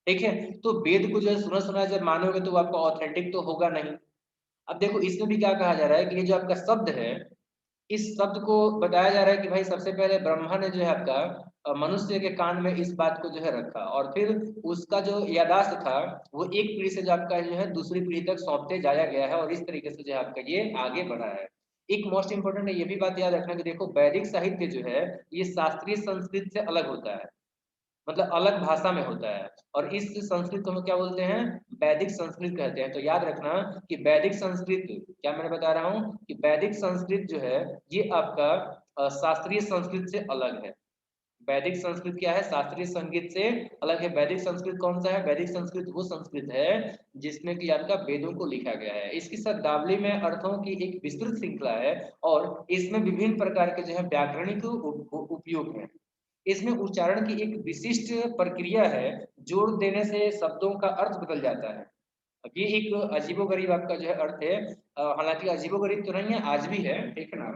ठीक है। तो वेद को जो है सुना सुनाया जब मानोगे तो वो आपका ऑथेंटिक तो होगा नहीं। अब देखो इसमें भी क्या कहा जा रहा है कि ये जो आपका शब्द है, इस शब्द को बताया जा रहा है कि भाई सबसे पहले ब्रह्मा ने जो है आपका मनुष्य के कान में इस बात को जो है रखा और फिर उसका जो यादाश्त था वो एक पीढ़ी से जो आपका जो है दूसरी पीढ़ी तक सौंपते जाया गया है और इस तरीके से जो है आपका ये आगे बढ़ा है। एक मोस्ट इंपोर्टेंट ये भी बात याद रखना कि देखो वैदिक साहित्य जो है ये शास्त्रीय संस्कृत से अलग होता है, मतलब अलग भाषा में होता है, और इस संस्कृत को हम क्या बोलते हैं, वैदिक संस्कृत कहते हैं। तो याद रखना कि वैदिक संस्कृत, क्या मैंने बता रहा हूँ कि वैदिक संस्कृत जो है ये आपका शास्त्रीय संस्कृत से अलग है। वैदिक संस्कृत क्या है, शास्त्रीय संगीत से अलग है। वैदिक संस्कृत कौन सा है, वैदिक संस्कृत वो संस्कृत है जिसमें कि आपका वेदों को लिखा गया है। इसकी शब्दावली में अर्थों की एक विस्तृत श्रृंखला है और इसमें विभिन्न प्रकार के जो है व्याकरणिक उपयोग है। इसमें उच्चारण की एक विशिष्ट प्रक्रिया है, जोड़ देने से शब्दों का अर्थ बदल जाता है। अब ये एक अजीबोगरीब आपका जो है अर्थ है। हालांकि अजीबोगरीब तो नहीं है, आज भी है, ठीक है ना।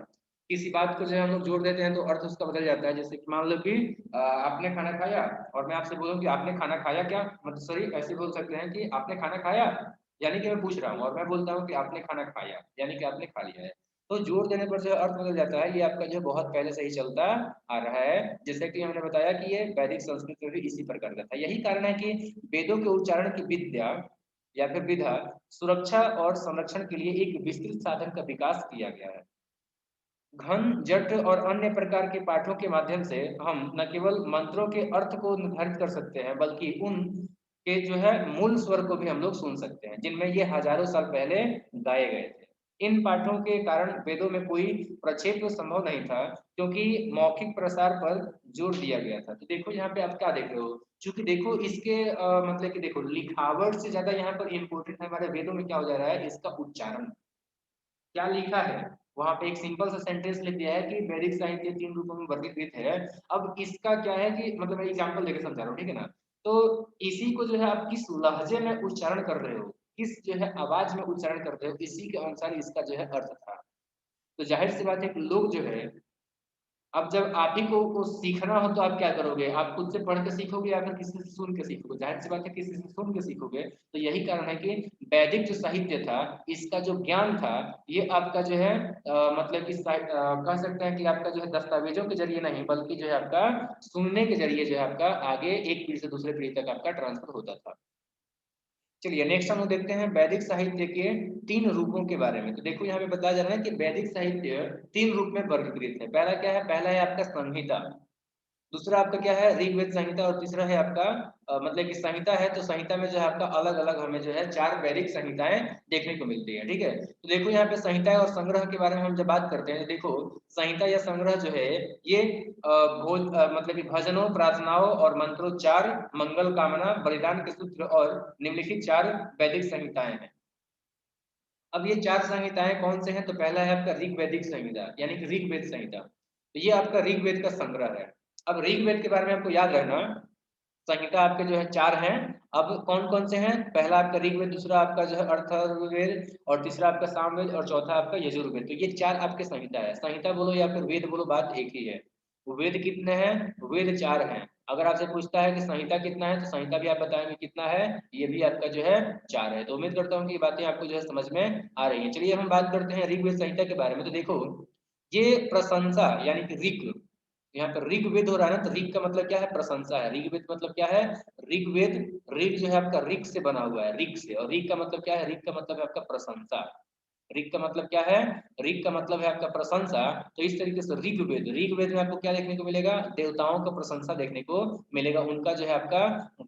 किसी बात को जो है हम लोग जोड़ देते हैं तो अर्थ उसका बदल जाता है। जैसे कि मान लो कि आपने खाना खाया और मैं आपसे बोलूं कि आपने खाना खाया क्या, मतलब सॉरी ऐसे बोल सकते हैं कि आपने खाना खाया, यानी कि मैं पूछ रहा हूँ, और मैं बोलता हूँ कि आपने खाना खाया यानी कि आपने खा लिया है। तो जोड़ देने पर जो है अर्थ बदल जाता है। ये आपका जो बहुत पहले से ही चलता आ रहा है, जैसे कि हमने बताया कि ये वैदिक संस्कृत में भी इसी प्रकार का था। यही कारण है कि वेदों के उच्चारण की विद्या या फिर विधा सुरक्षा और संरक्षण के लिए एक विस्तृत साधन का विकास किया गया है। घन जट और अन्य प्रकार के पाठों के माध्यम से हम न केवल मंत्रों के अर्थ को निर्धारित कर सकते हैं, बल्कि उन के जो है मूल स्वर को भी हम लोग सुन सकते हैं, जिनमें ये हजारों साल पहले गाए गए थे। इन पाठों के कारण वेदों में कोई प्रक्षेप संभव नहीं था, क्योंकि मौखिक प्रसार पर जोर दिया गया था। तो देखो यहाँ पे आप क्या देख रहे हो, चूंकि देखो इसके मतलब कि देखो लिखावट से ज्यादा यहाँ पर इम्पोर्टेंट हमारे वेदों में क्या हो जा रहा है, इसका उच्चारण। क्या लिखा है वहां पे, एक सिंपल सा सेंटेंस लिख दिया है कि वैदिक साहित्य 3 रूपों में वर्गीकृत है। अब इसका क्या है कि मतलब मैं एग्जांपल देकर समझा रहा हूँ, ठीक है ना। तो इसी को जो है आप किस लहजे में उच्चारण कर रहे हो, किस जो है आवाज में उच्चारण कर रहे हो, इसी के अनुसार इसका जो है अर्थ था। तो जाहिर सी बात है कि लोग जो है, अब जब आप ही को सीखना हो तो आप क्या करोगे, आप खुद से पढ़ के सीखोगे या फिर किसी से सुन के सीखोगे, जाहिर सी बात है किसी से सुन के सीखोगे। तो यही कारण है कि वैदिक जो साहित्य था, इसका जो ज्ञान था, ये आपका जो है मतलब कि कह सकते हैं कि आपका जो है दस्तावेजों के जरिए नहीं, बल्कि जो है आपका सुनने के जरिए जो है आपका आगे एक पीढ़ी से दूसरे पीढ़ी तक आपका ट्रांसफर होता था। चलिए नेक्स्ट हम लोग देखते हैं वैदिक साहित्य के 3 रूपों के बारे में। तो देखो यहाँ पे बताया जा रहा है कि वैदिक साहित्य 3 रूप में वर्गीकृत है। पहला क्या है, पहला है आपका संहिता, दूसरा आपका क्या है ऋग्वेद संहिता, और तीसरा है आपका मतलब कि संहिता है तो संहिता में जो है आपका अलग अलग हमें जो है 4 वैदिक संहिताएं देखने को मिलती है, ठीक है। तो देखो यहाँ पे संहिता और संग्रह के बारे में हम जब बात करते हैं, तो देखो संहिता या संग्रह जो है ये मतलब कि भजनों, प्रार्थनाओं और मंत्रोच्चार, मंगल कामना, बलिदान के सूत्र और निम्नलिखित 4 वैदिक संहिताएं हैं। अब ये 4 संहिताएं कौन से हैं, तो पहला है आपका ऋग्वैदिक संहिता यानी कि ऋग्वेद संहिता, तो ये आपका ऋग्वेद का संग्रह है। अब ऋग्वेद के बारे में आपको याद रखना, संहिता आपके जो है 4 हैं। अब कौन कौन से हैं, पहला आपका ऋग्वेद, दूसरा आपका जो है अथर्ववेद, और तीसरा आपका सामवेद, और चौथा आपका यजुर्वेद। तो ये 4 आपके संहिता है, संहिता बोलो या फिर वेद बोलो, बात एक ही है। वेद कितने हैं, वेद 4 हैं। अगर आपसे पूछता है कि संहिता कितना है, तो संहिता भी आप बताएंगे कितना है, ये भी आपका जो है 4 है। तो उम्मीद करता हूँ कि ये बातें आपको जो है समझ में आ रही है। चलिए हम बात करते हैं ऋग्वेद संहिता के बारे में। तो देखो ये प्रशंसा यानी कि ऋग, यहाँ पर ऋग्वेद हो रहा है ना, तो ऋग का मतलब क्या है, प्रशंसा है। ऋग्वेद मतलब क्या है, ऋग्वेद, ऋग जो है आपका ऋग से बना हुआ है, ऋग से, और ऋग का मतलब क्या है, ऋग का मतलब है आपका प्रशंसा। ऋग का मतलब क्या है, ऋग का मतलब है आपका प्रशंसा। तो इस तरीके से ऋग्वेद, ऋग्वेद में आपको क्या देखने को मिलेगा, देवताओं का प्रशंसा देखने को मिलेगा, उनका जो है आपका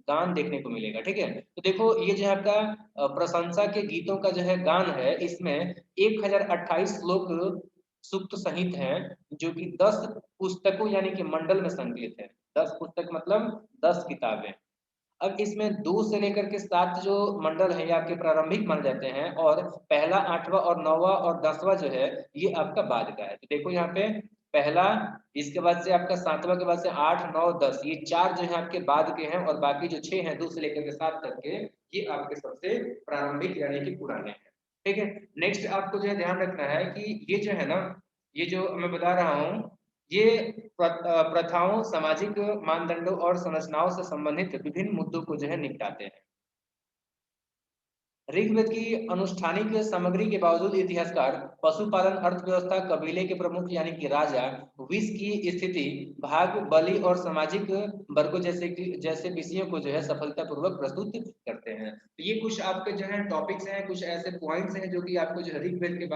गान देखने को मिलेगा, ठीक है। तो देखो ये जो है आपका प्रशंसा के गीतों का जो है गान है, इसमें 1028 श्लोक सूक्त सहित हैं, जो कि 10 पुस्तकों यानी कि मंडल में संकलित है। 10 पुस्तक मतलब 10 किताबें। अब इसमें 2 से लेकर के 7 जो मंडल है ये आपके प्रारंभिक माने जाते हैं, और पहला, 8वां और 9वां और 10वां जो है ये आपका बाद का है। तो देखो यहाँ पे पहला, इसके बाद से आपका 7वां के बाद से 8, 9, 10, ये 4 जो है आपके बाद के हैं, और बाकी जो 6 हैं 2 से लेकर के 7 तक के, ये आपके सबसे प्रारंभिक यानी कि पुराने हैं, ठीक है। नेक्स्ट आपको जो है ध्यान रखना है कि ये जो है ना, ये जो मैं बता रहा हूँ, ये प्रथाओं, सामाजिक मानदंडों और संरचनाओं से संबंधित विभिन्न मुद्दों को जो है निपटाते हैं। ऋग्वेद की अनुष्ठानिक सामग्री के बावजूद इतिहासकार पशुपालन, अर्थव्यवस्था, कबीले के प्रमुख यानी कि राजा, विष की स्थिति, भाग, बलि और सामाजिक वर्गों जैसे विषयों को जो है सफलतापूर्वक प्रस्तुत करते हैं। तो ये कुछ आपके जो है टॉपिक्स हैं, कुछ ऐसे पॉइंट्स हैं जो कि आपको जो है ऋग्वेद के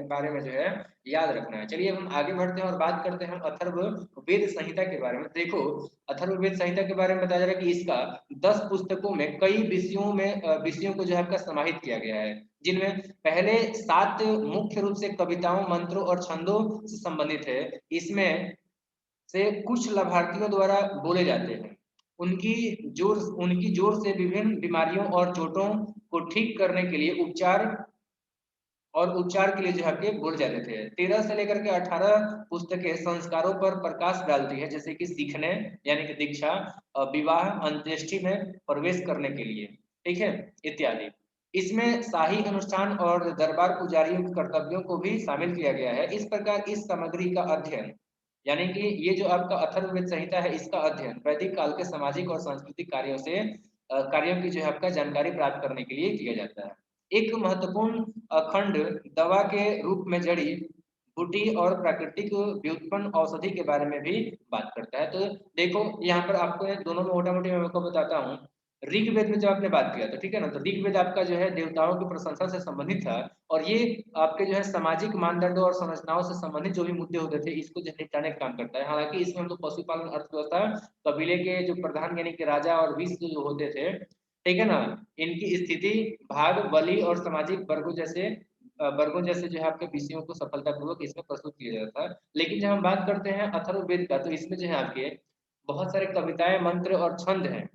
बारे में जो है याद रखना है। चलिए हम आगे बढ़ते हैं और बात करते हैं अथर्ववेद संहिता के बारे में। देखो अथर्ववेद संहिता के बारे में बताया जा रहा है कि इसका 10 पुस्तकों में कई विषयों को जो है आपका समाहित किया गया है, जिनमें पहले 7 मुख्य रूप से कविताओं, मंत्रों और छंदों से संबंधित है। इसमें से कुछ लाभार्थियों द्वारा बोले जाते हैं, उनकी जोर से विभिन्न बीमारियों और चोटों को ठीक करने के लिए उपचार के लिए जो है आपके बोले जाते थे। 13 से लेकर के 18 पुस्तकें संस्कारों पर प्रकाश डालती है, जैसे कि सीखने यानी कि दीक्षा, विवाह, अंत्येष्टि में प्रवेश करने के लिए, ठीक है, इत्यादि। इसमें शाही अनुष्ठान और दरबार पुजारियों के कर्तव्यों को भी शामिल किया गया है। इस प्रकार इस सामग्री का अध्ययन यानी कि ये जो आपका अथर्ववेद संहिता है, इसका अध्ययन वैदिक काल के सामाजिक और सांस्कृतिक कार्यों की जो है आपका जानकारी प्राप्त करने के लिए किया जाता है। एक महत्वपूर्ण खंड दवा के रूप में जड़ी बूटी और प्राकृतिक व्युत्पन्न औषधि के बारे में भी बात करता है। तो देखो यहाँ पर आपको दोनों में मोटा मोटी मैं आपको बताता हूँ। ऋग्वेद में जब आपने बात किया तो ठीक है ना, तो ऋग्वेद आपका जो है देवताओं की प्रशंसा से संबंधित था, और ये आपके जो है सामाजिक मानदंडों और संरचनाओं से संबंधित जो भी मुद्दे होते थे इसको जो निपटाने का काम करता है। हालांकि इसमें हम लोग पशुपालन, अर्थव्यवस्था, कबीले के जो प्रधान यानी कि राजा और विष जो होते थे ठीक है ना। इनकी स्थिति, भाग, बलि और सामाजिक वर्गों जैसे जो है आपके विषयों को सफलतापूर्वक इसमें प्रस्तुत किया जाता था। लेकिन जब हम बात करते हैं अथर्ववेद का, तो इसमें जो है आपके बहुत सारे कविताएं, मंत्र और छंद हैं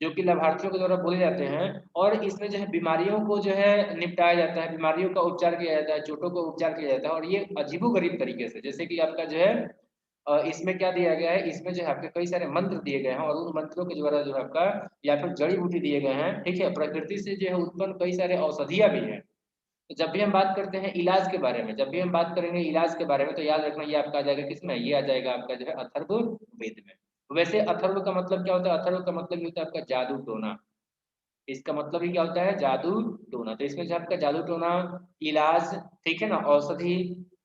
जो कि लाभार्थियों के द्वारा बोले जाते हैं। और इसमें जो है बीमारियों को जो है निपटाया जाता है, बीमारियों का उपचार किया जाता है, चोटों का उपचार किया जाता है, और ये अजीबोगरीब तरीके से। जैसे कि आपका जो है इसमें क्या दिया गया है, इसमें जो है आपके कई सारे मंत्र दिए गए हैं, और उन मंत्रों के द्वारा जो है आपका या फिर जड़ी बूटी दिए गए हैं। ठीक है, प्रकृति से जो है उत्पन्न कई सारे औषधियां भी हैं। तो जब भी हम बात करते हैं इलाज के बारे में, जब भी हम बात करेंगे इलाज के बारे में, तो याद रखना ये आपका आ जाएगा किसमें, ये आ जाएगा आपका जो है अथर्ववेद में। वैसे अथर्व का मतलब क्या होता है, अथर्व का मतलब ये होता है आपका जादू टोना। इसका मतलब ही क्या होता है, जादू टोना। तो इसमें जो आपका जादू टोना, इलाज, ठीक है ना, औषधि,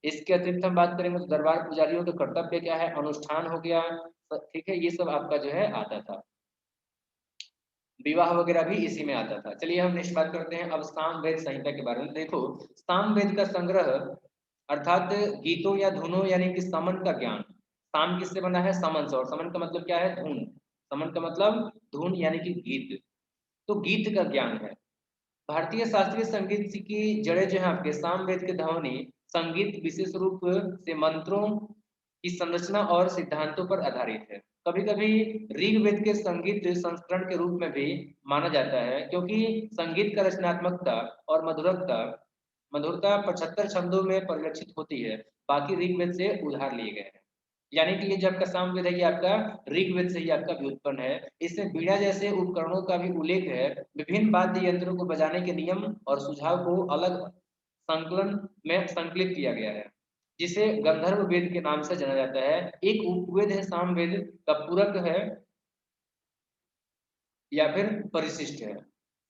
इसके अतिरिक्त हम बात करेंगे तो दरबार पुजारियों के कर्तव्य क्या है, अनुष्ठान हो गया, तो ठीक है, ये सब आपका जो है आता था। विवाह वगैरह भी इसी में आता था। चलिए हम नेक्स्ट बात करते हैं अब सामवेद संहिता के बारे में। देखो, सामवेद का संग्रह अर्थात गीतों या धुनों यानी कि समन का ज्ञान। साम किससे बना है, समन से, और समन का मतलब क्या है, धुन। समन का मतलब धुन यानी कि गीत। तो गीत का ज्ञान है। भारतीय शास्त्रीय संगीत की जड़ें जो है आपके सामवेद के ध्वनि संगीत विशेष रूप से मंत्रों की संरचना और सिद्धांतों पर आधारित है। कभी कभी ऋग्वेद के संगीत संस्करण के रूप में भी माना जाता है, क्योंकि संगीत का रचनात्मकता और मधुरता 75 छंदों में परिलक्षित होती है, बाकी ऋग्वेद से उधार लिए गए हैं। यानी कि ये जो आपका सामवेद है, ये आपका ऋग्वेद से ही आपका व्युत्पन्न है। इसमें बीड़ा जैसे उपकरणों का भी उल्लेख है। विभिन्न वाद्य यंत्रों को बजाने के नियम और सुझाव को अलग संकलन में संकलित किया गया है, जिसे गंधर्व वेद के नाम से जाना जाता है। एक उपवेद है सामवेद का, पूरक है या फिर परिशिष्ट है।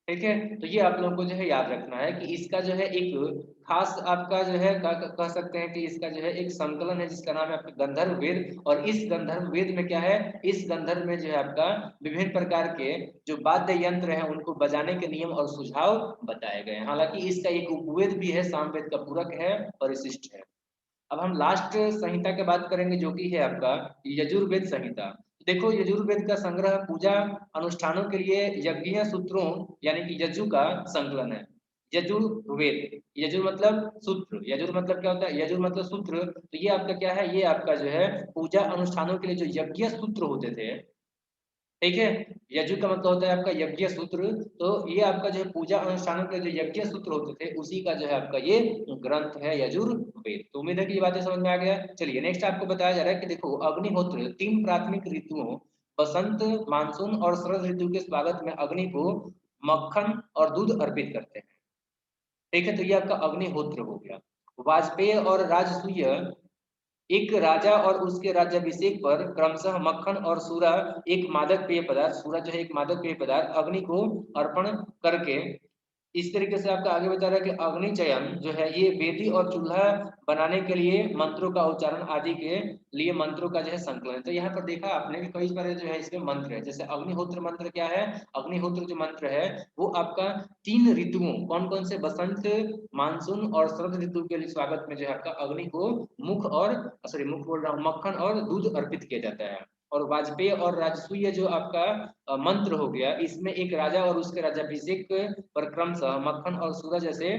ठीक है, तो ये आप लोगों को जो है याद रखना है कि इसका जो है एक खास आपका जो है कह सकते हैं कि इसका जो है एक संकलन है जिसका नाम है आपका गंधर्व वेद। और इस गंधर्व वेद में क्या है, इस गंधर्व में जो है आपका विभिन्न प्रकार के जो वाद्य यंत्र हैं उनको बजाने के नियम और सुझाव बताए गए हैं। हालांकि इसका एक उपवेद भी है, सामवेद का पूरक है, परिशिष्ट है। अब हम लास्ट संहिता की बात करेंगे जो कि है आपका यजुर्वेद संहिता। देखो, यजुर्वेद का संग्रह पूजा अनुष्ठानों के लिए यज्ञीय सूत्रों यानी कि यजु का संकलन है। यजुर्वेद, यजुर मतलब सूत्र, यजुर मतलब क्या होता है, यजुर मतलब सूत्र। तो ये आपका क्या है, ये आपका जो है पूजा अनुष्ठानों के लिए जो यज्ञ सूत्र होते थे। ठीक है, यजु का मतलब होता है आपका यज्ञ सूत्र। तो ये आपका जो है पूजा अनुष्ठानों के जो यज्ञ सूत्र होते थे उसी का जो है आपका ये ग्रंथ है यजुर्वेद। तो उम्मीद है कि ये बातें समझ में आ गया। चलिए नेक्स्ट आपको बताया जा रहा है कि देखो, अग्निहोत्र तीन प्राथमिक ऋतुओं बसंत, मानसून और शरद ऋतु के स्वागत में अग्नि को मक्खन और दूध अर्पित करते हैं। ठीक है, तो ये आपका अग्निहोत्र हो गया। वाजपेय और राजसूय एक राजा और उसके राज्याभिषेक पर क्रमशः मक्खन और सूरा, एक मादक पेय पदार्थ, सूरा जो है एक मादक पेय पदार्थ, अग्नि को अर्पण करके। इस तरीके से आपका आगे बता रहा है कि अग्नि चयन जो है ये वेदी और चूल्हा बनाने के लिए मंत्रों का उच्चारण आदि के लिए मंत्रों का जो है संकलन है। तो यहाँ पर देखा आपने कि कई सारे जो है इसमें मंत्र है। जैसे अग्निहोत्र मंत्र क्या है, अग्निहोत्र जो मंत्र है वो आपका तीन ऋतुओं, कौन कौन से, बसंत, मानसून और शरद ऋतु के लिए स्वागत में जो है आपका अग्नि को मुख और सॉरी मुख बोल रहा हूँ, मक्खन और दूध अर्पित किया जाता है। और वाजपेय और राजसूय जो आपका मंत्र हो गया, इसमें एक राजा और उसके राज्याभिषेक पर क्रमशः मक्खन और सूरज जैसे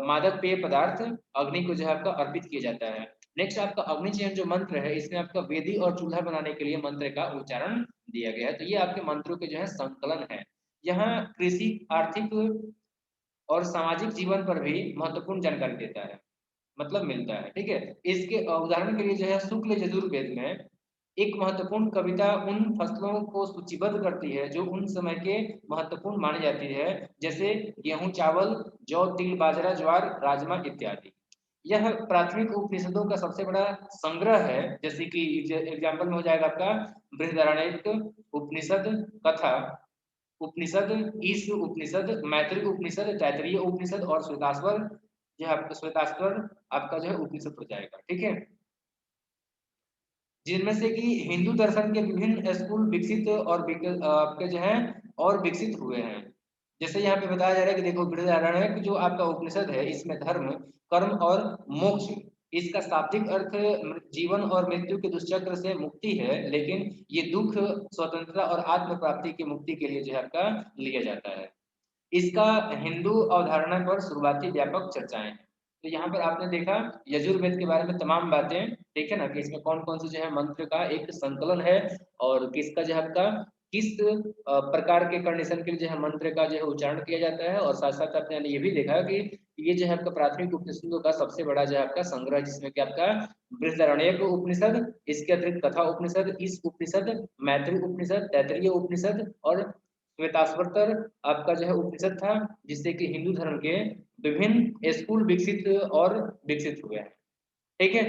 मादक पेय पदार्थ अग्नि को जो है आपका अर्पित किया जाता है। नेक्स्ट आपका अग्नि चयन जो मंत्र है, इसमें आपका वेदी और चूल्हा बनाने के लिए मंत्र का उच्चारण दिया गया है। तो ये आपके मंत्रों के जो है संकलन है। यहाँ कृषि, आर्थिक और सामाजिक जीवन पर भी महत्वपूर्ण जानकारी देता है, मतलब मिलता है। ठीक है, इसके उदाहरण के लिए जो है शुक्ल यजुर्वेद में एक महत्वपूर्ण कविता उन फसलों को सूचीबद्ध करती है जो उन समय के महत्वपूर्ण मानी जाती है, जैसे गेहूं, चावल, जौ, तिल, बाजरा, ज्वार, राजमा इत्यादि। यह प्राथमिक उपनिषदों का सबसे बड़ा संग्रह है। जैसे कि एग्जाम्पल में हो जाएगा आपका बृहदारण्यक उपनिषद, कथा उपनिषद, ईश उपनिषद, मैत्रेय उपनिषद, तैत्तिरीय उपनिषद और श्वेताश्वर, यह आपका श्वेताश्वर आपका जो है उपनिषद हो जाएगा। ठीक है, जिनमें से कि हिंदू दर्शन के विभिन्न स्कूल विकसित और आपके जो है और विकसित हुए हैं। जैसे यहाँ पे बताया जा रहा है कि देखो, बृहदारण्यक जो आपका उपनिषद है इसमें धर्म, कर्म और मोक्ष इसका शाब्दिक अर्थ जीवन और मृत्यु के दुष्चक्र से मुक्ति है, लेकिन ये दुख, स्वतंत्रता और आत्म प्राप्ति की मुक्ति के लिए जो है आपका लिया जाता है। इसका हिंदू अवधारणा पर शुरुआती व्यापक चर्चाएं हैं। तो यहाँ पर आपने देखा यजुर्वेद के बारे में तमाम बातें, ठीक है ना, कि इसमें कौन कौन से जो है मंत्र का एक संकलन है और किसका जो है आपका किस प्रकार के कंडीशन के लिए जो है मंत्र का जो है उच्चारण किया जाता है। और साथ साथ आपने ये भी देखा कि ये जो है आपका प्राथमिक उपनिषदों का सबसे बड़ा जो है आपका संग्रह, जिसमें कि आपका बृहदारण्यक उपनिषद, इसके अतिरिक्त कथा उपनिषद, इस उपनिषद, मैत्री उपनिषद, तैत्तिरीय उपनिषद और श्वेताश्वतर आपका जो है उपनिषद था, जिससे कि हिंदू धर्म के विभिन्न स्कूल विकसित हुए हैं। ठीक है,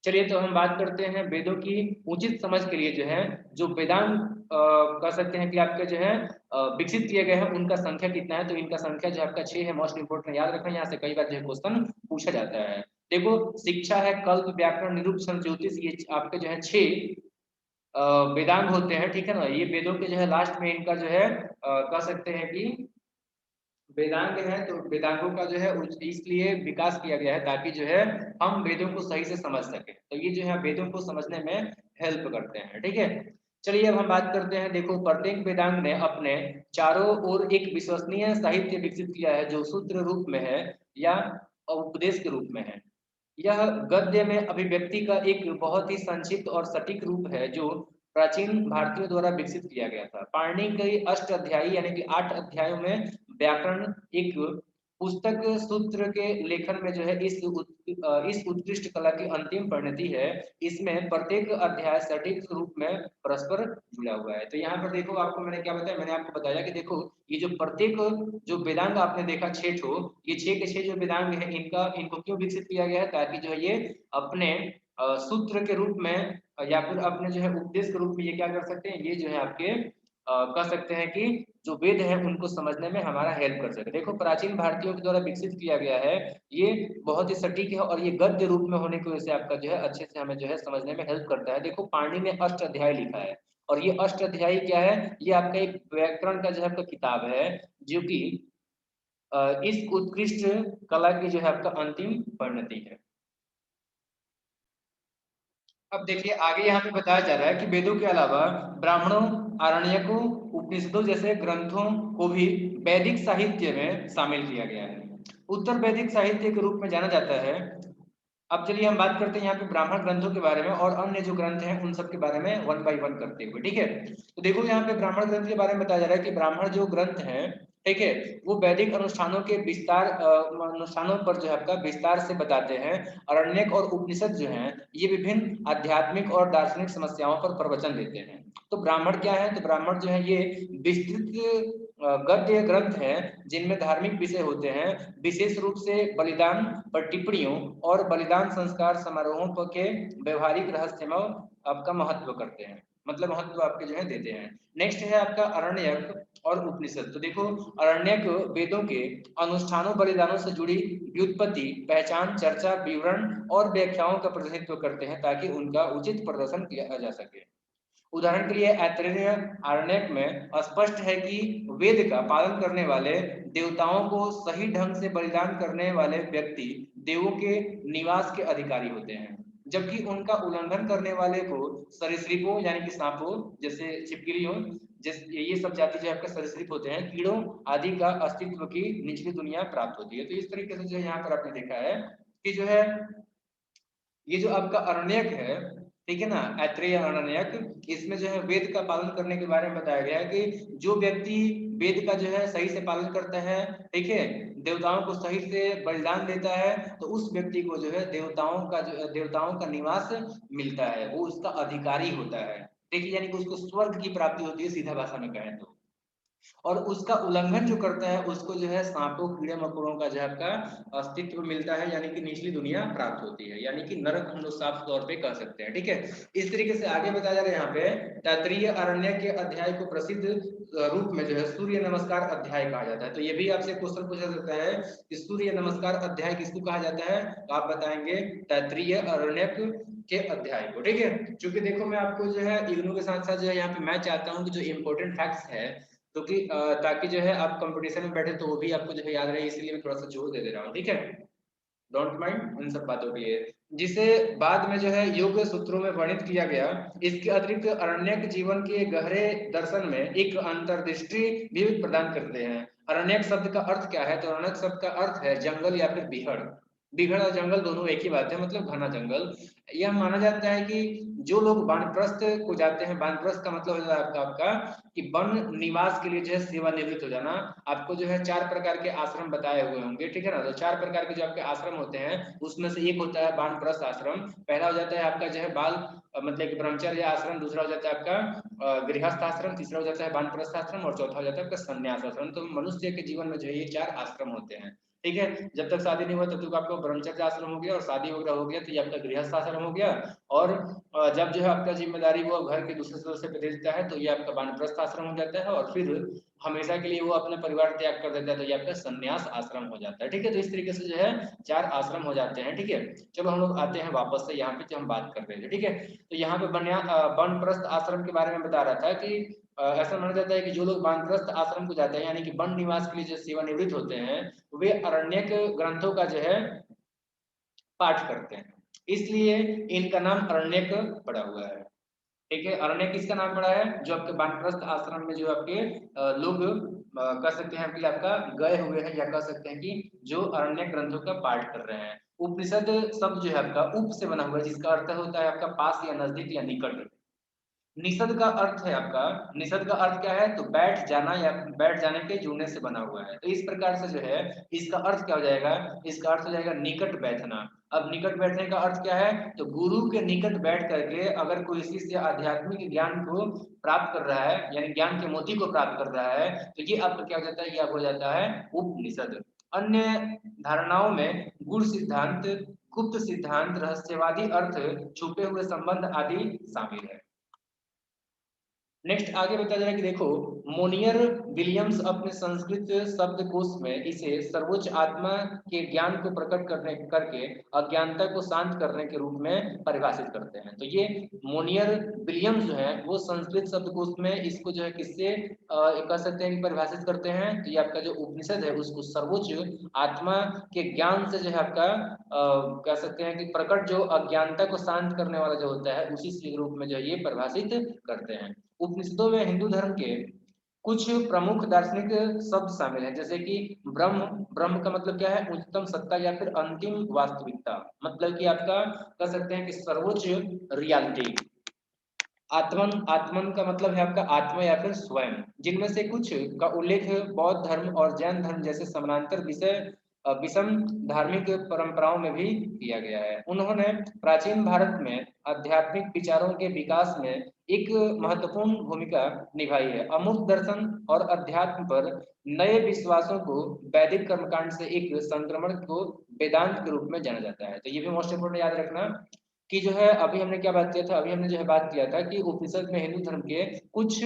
चलिए तो हम बात करते हैं वेदों की उचित समझ के लिए जो है जो वेदांग कह सकते हैं कि आपके जो है विकसित किए गए हैं, उनका संख्या कितना है। तो इनका संख्या जो आपका 6 है। मोस्ट इंपोर्टेंट याद रखना, यहाँ से कई बार जो है क्वेश्चन पूछा जाता है। देखो, शिक्षा है, कल्प, व्याकरण, निरूपण, ज्योतिष, ये आपके जो है 6 वेदांग होते हैं। ठीक है ना, ये वेदों के जो है लास्ट में इनका जो है कह सकते हैं कि वेदांग है। तो वेदांगों का जो है इसलिए विकास किया गया है ताकि जो है हम वेदों को सही से समझ सके। तो ये जो है वेदों को समझने में हेल्प करते हैं। ठीक है, चलिए अब हम बात करते हैं। देखो, प्रत्येक वेदांग ने अपने चारों ओर एक विश्वसनीय साहित्य विकसित किया है, जो सूत्र रूप में है या उपदेश के रूप में है। यह गद्य में अभिव्यक्ति का एक बहुत ही संक्षिप्त और सटीक रूप है, जो प्राचीन भारतीयों द्वारा विकसित किया गया था। पाणिनि के अष्ट अध्यायी यानी कि 8 अध्यायों में व्याकरण एक पुस्तक सूत्र के लेखन में जो है इस उत्कृष्ट कला की अंतिम परिणति है। इसमें प्रत्येक अध्याय सटीक रूप में परस्पर जुड़ा हुआ है। तो यहाँ पर देखो, आपको मैंने क्या बताया, मैंने आपको बताया कि देखो ये जो प्रत्येक जो वेदांग आपने देखा 6 ठो, ये 6 के 6 जो वेदांग है इनको क्यों विकसित किया गया है, ताकि जो है ये अपने सूत्र के रूप में या फिर अपने जो है उपदेश के रूप में ये क्या कर सकते हैं, ये जो है आपके कह सकते हैं कि जो वेद है उनको समझने में हमारा हेल्प कर सके। देखो, प्राचीन भारतीयों के द्वारा विकसित किया गया है, ये बहुत ही सटीक है और ये गद्य रूप में होने की वजह से आपका जो है अच्छे से हमें जो है समझने में हेल्प करता है। देखो, पाणिनि ने अष्ट अध्याय लिखा है और ये अष्ट अध्यायी क्या है, ये आपका एक व्याकरण का जो है आपका किताब है, जो कि इस उत्कृष्ट कला की जो है आपका अंतिम परिणति है। अब देखिए आगे यहाँ पे बताया जा रहा है कि वेदों के अलावा ब्राह्मणों, आरण्यकों, उपनिषदों जैसे ग्रंथों को भी वैदिक साहित्य में शामिल किया गया है। उत्तर वैदिक साहित्य के रूप में जाना जाता है। अब चलिए हम बात करते हैं यहाँ पे ब्राह्मण ग्रंथों के बारे में और अन्य जो ग्रंथ हैं उन सब के बारे में वन बाय वन करते हुए। ठीक है, तो देखो यहाँ पे ब्राह्मण ग्रंथ के बारे में बताया जा रहा है कि ब्राह्मण जो ग्रंथ हैं, ठीक है, वो वैदिक अनुष्ठानों के विस्तार अनुष्ठानों पर जो है आपका विस्तार से बताते हैं। अरण्यक और उपनिषद जो हैं ये विभिन्न आध्यात्मिक और दार्शनिक समस्याओं पर प्रवचन देते हैं। तो ब्राह्मण क्या है, तो ब्राह्मण जो है ये विस्तृत गद्य ग्रंथ हैं जिनमें धार्मिक विषय होते हैं, विशेष रूप से बलिदान पर टिप्पणियों और बलिदान संस्कार समारोहों पर के व्यवहारिक रहस्यमय आपका महत्व करते हैं, मतलब महत्व आपके जो है देते हैं। नेक्स्ट है आपका अरण्यक और उपनिषद। तो देखो, अरण्यक वेदों के अनुष्ठानों बलिदानों से जुड़ी व्युत्पत्ति, पहचान, चर्चा, विवरण और व्याख्याओं का प्रतिनिधित्व करते हैं ताकि उनका उचित प्रदर्शन किया जा सके। उदाहरण के लिए ऐतरेय आरण्यक में स्पष्ट है कि वेद का पालन करने वाले देवताओं को सही ढंग से बलिदान करने वाले व्यक्ति देवों के निवास के अधिकारी होते हैं, जबकि उनका उल्लंघन करने वाले को सरीसृपों यानी कि सांपों जैसे छिपकलियों जैसे ये सब जाति जो आपका सरीसृप होते हैं, कीड़ों आदि का अस्तित्व की निचली दुनिया प्राप्त होती है। तो इस तरीके से जो है यहाँ पर आपने देखा है कि जो है ये जो आपका अरण्यक है, ठीक है ना, ऐत्रेय अरण्यक, इसमें जो है वेद का पालन करने के बारे में बताया गया है कि जो व्यक्ति वेद का जो है सही से पालन करता है, ठीक है, देवताओं को सही से बलिदान देता है, तो उस व्यक्ति को जो है देवताओं का निवास मिलता है, वो उसका अधिकारी होता है। ठीक है, यानी कि उसको स्वर्ग की प्राप्ति होती है, सीधा भाषा में कहें तो। और उसका उल्लंघन जो करता है उसको जो है सांपों, कीड़े मकोड़ों का जो है आपका अस्तित्व मिलता है, यानी कि निचली दुनिया प्राप्त होती है, यानी कि नरक हम लोग साफ तौर पे कह सकते हैं। ठीक है, इस तरीके से आगे बताया जा रहा है यहाँ पे तैत्तिरीय अरण्य के अध्याय को प्रसिद्ध रूप में जो है सूर्य नमस्कार अध्याय कहा जाता है। तो ये भी आपसे क्वेश्चन पूछा जाता है कि सूर्य नमस्कार अध्याय किसको कहा जाता है, तो आप बताएंगे तैत्तिरीय अरण्य के अध्याय को। ठीक है, क्योंकि देखो मैं आपको जो है इग्नू के साथ साथ जो है यहाँ पे मैं चाहता हूँ कि जो इम्पोर्टेंट फैक्ट्स है, तो कि ताकि जो है आप कंपटीशन में बैठे तो वो भी आपको जो है याद रहे, इसलिए मैं थोड़ा सा जोर दे दे रहा हूँ। ठीक है, डोंट माइंड इन सब बातों के लिए, जिसे बाद में जो है योग सूत्रों में वर्णित किया गया। इसके अतिरिक्त अरण्यक जीवन के गहरे दर्शन में एक अंतर्दृष्टि भी प्रदान करते हैं। अरण्यक शब्द का अर्थ क्या है? तो अरण्यक शब्द का अर्थ है जंगल या फिर बिहड़। बिहड़ और जंगल दोनों एक ही बात है, मतलब घना जंगल। यह माना जाता है कि जो लोग वानप्रस्थ को जाते हैं, वानप्रस्थ का मतलब होता है आपका कि वन निवास के लिए जो है सेवानिवृत्त हो जाना। आपको जो है 4 प्रकार के आश्रम बताए हुए होंगे, ठीक है ना। तो 4 प्रकार के जो आपके आश्रम होते हैं उसमें से एक होता है वानप्रस्थ आश्रम। पहला हो जाता है आपका जो है बाल मतलब कि ब्रह्मचर्य आश्रम, दूसरा हो जाता है आपका गृहस्थ आश्रम, तीसरा हो जाता है वानप्रस्थ आश्रम और चौथा हो जाता है आपका संन्यास आश्रम। तो मनुष्य के जीवन में जो है ये 4 आश्रम होते हैं, ठीक है। जब तक शादी नहीं हुआ तब तक आपका ब्रह्मचर्य आश्रम हो गया, और शादी वगैरह हो गया तो ये आपका गृहस्थ आश्रम हो गया। और जब जो है आपका जिम्मेदारी वो घर के दूसरे सदस्य पे दे देता है तो ये आपका वानप्रस्थ आश्रम हो जाता है, और फिर हमेशा के लिए वो अपने परिवार त्याग कर देता है तो ये आपका संन्यास आश्रम हो जाता है, ठीक है। तो इस तरीके से जो है 4 आश्रम हो जाते हैं, ठीक है। चलो हम लोग आते हैं वापस से यहाँ पे जो हम बात कर रहे थे, ठीक है। तो यहाँ पे वानप्रस्थ आश्रम के बारे में बता रहा था कि ऐसा माना जाता है कि जो लोग वानप्रस्थ आश्रम को जाते हैं यानी कि वन निवास के लिए जो सेवानिवृत्त होते हैं, वे अरण्यक ग्रंथों का जो है पाठ करते हैं, इसलिए इनका नाम अरण्यक पड़ा हुआ है, ठीक है। अरण्य किसका नाम पड़ा है? जो आपके वानप्रस्थ आश्रम में जो आपके लोग कह सकते हैं कि आपका गए हुए हैं, या कह सकते हैं कि जो अरण्य ग्रंथों का पाठ कर रहे हैं। उपनिषद शब्द जो है आपका उप से बना हुआ है, जिसका अर्थ होता है आपका पास या नजदीक या निकट। निषद का अर्थ है आपका, निषद का अर्थ क्या है? तो बैठ जाना या बैठ जाने के जुड़ने से बना हुआ है। तो इस प्रकार से जो है इसका अर्थ क्या हो जाएगा? इसका अर्थ हो जाएगा निकट बैठना। अब निकट बैठने का अर्थ क्या है? तो गुरु के निकट बैठ करके अगर कोई इसी से आध्यात्मिक ज्ञान को प्राप्त कर रहा है, यानी ज्ञान के मोती को प्राप्त कर रहा है, तो ये आपका क्या हो जाता है? ये आपको हो जाता है उपनिषद। अन्य धारणाओं में गुण सिद्धांत, गुप्त सिद्धांत, रहस्यवादी अर्थ, छुपे हुए संबंध आदि शामिल है। नेक्स्ट आगे बताया जा रहा है कि देखो, मोनियर विलियम्स अपने संस्कृत शब्दकोश में इसे सर्वोच्च आत्मा के ज्ञान को प्रकट करने करके अज्ञानता को शांत करने के रूप में परिभाषित करते हैं। तो ये मोनियर विलियम्स जो है वो संस्कृत शब्दकोश में इसको जो है किससे कह सकते हैं कि परिभाषित करते हैं? तो ये आपका जो उपनिषद है उसको सर्वोच्च आत्मा के ज्ञान से जो है आपका कह सकते हैं कि प्रकट जो अज्ञानता को शांत करने वाला जो होता है उसी के रूप में जो है ये परिभाषित करते हैं। उपनिषदों में हिंदू धर्म के कुछ प्रमुख दार्शनिक शब्द शामिल हैं, जैसे कि ब्रह्म। ब्रह्म का मतलब क्या है? उच्चतम सत्ता या फिर अंतिम वास्तविकता, मतलब कि आपका कह सकते हैं कि सर्वोच्च रियलिटी। आत्मन, आत्मन का मतलब है आपका आत्मा या फिर स्वयं। जिनमें से कुछ का उल्लेख बौद्ध धर्म और जैन धर्म जैसे समानांतर विषम धार्मिक परंपराओं में भी किया गया है। उन्होंने प्राचीन भारत में आध्यात्मिक विचारों के विकास में एक महत्वपूर्ण भूमिका निभाई है। अमूर्त दर्शन और अध्यात्म पर नए विश्वासों को वैदिक कर्मकांड से एक संक्रमण को वेदांत के रूप में जाना जाता है। तो ये भी मोस्ट इंपोर्टेंट याद रखना कि जो है अभी हमने क्या बात किया था? अभी हमने जो है बात किया था कि उपनिषद में हिंदू धर्म के कुछ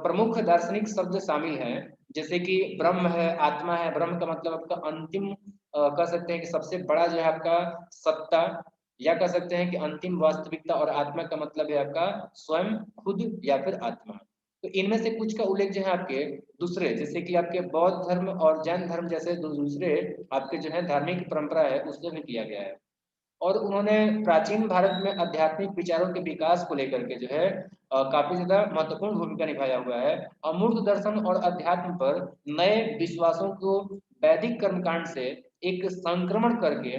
प्रमुख दार्शनिक शब्द शामिल हैं, जैसे कि ब्रह्म है, आत्मा है। ब्रह्म का मतलब आपका अंतिम कह सकते हैं कि सबसे बड़ा जो है आपका सत्ता, या कह सकते हैं कि अंतिम वास्तविकता। और आत्मा का मतलब है आपका स्वयं, खुद या फिर आत्मा। तो इनमें से कुछ का उल्लेख जो है आपके दूसरे, जैसे कि आपके बौद्ध धर्म और जैन धर्म जैसे दूसरे आपके जो है धार्मिक परंपरा है उसमें भी किया गया है। और उन्होंने प्राचीन भारत में आध्यात्मिक विचारों के विकास को लेकर के जो है काफी ज्यादा महत्वपूर्ण भूमिका निभाया हुआ है। अमूर्त दर्शन और अध्यात्म पर नए विश्वासों को वैदिक कर्मकांड से एक संक्रमण करके,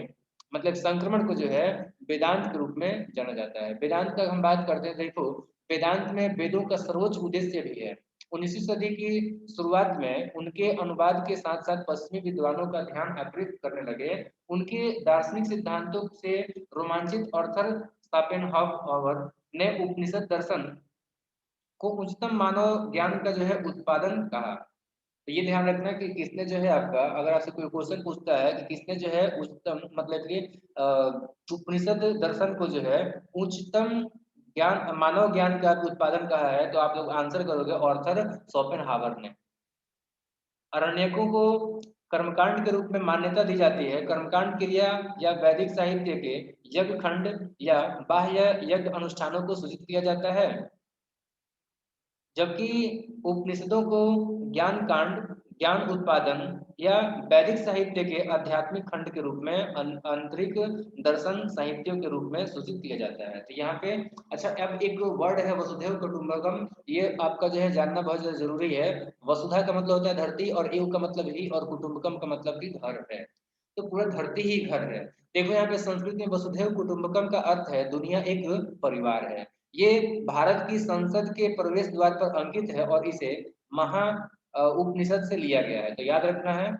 मतलब संक्रमण को जो है वेदांत के रूप में जाना जाता है। वेदांत का हम बात करते हैं, देखो वेदांत में वेदों का सर्वोच्च उद्देश्य भी है। 19वीं सदी की शुरुआत में उनके अनुवाद के साथ साथ पश्चिमी विद्वानों का ध्यान आकृष्ट करने लगे। उनके दार्शनिक सिद्धांतों से रोमांचित ऑर्थर शोपेनहावर ने उपनिषद दर्शन को उच्चतम मानव ज्ञान का जो है उत्पादन कहा। तो ये ध्यान रखना कि किसने जो है आपका, अगर आपसे कोई क्वेश्चन पूछता है कि किसने जो है उच्चतम मतलब कि उपनिषद दर्शन को जो है उच्चतम ज्ञान, मानव ज्ञान का उत्पादन कहा है, तो आप लोग आंसर करोगे ऑर्थर शोपेनहावर ने। अरण्यकों को कर्मकांड के रूप में मान्यता दी जाती है। कर्मकांड क्रिया या वैदिक साहित्य के यज्ञ खंड या बाह्य यज्ञ अनुष्ठानों को सूचित किया जाता है, जबकि उपनिषदों को ज्ञान कांड, ज्ञान उत्पादन या वैदिक साहित्य के आध्यात्मिक खंड के रूप में आंतरिक दर्शन साहित्यों के रूप में सूचित किया जाता है। तो यहाँ पे अच्छा, अब एक वर्ड है वसुधैव कुटुंबकम, ये आपका जो है जानना बहुत ज्यादा जरूरी है। वसुधा का मतलब होता है धरती, और एव का मतलब ही, और कुटुंबकम का मतलब भी घर है। तो पूरा धरती ही घर है। देखो यहाँ पे संस्कृत में वसुधैव कुटुंबकम का अर्थ है दुनिया एक परिवार है। ये भारत की संसद के प्रवेश द्वार पर अंकित है और इसे महा उपनिषद से लिया गया है। तो याद रखना है,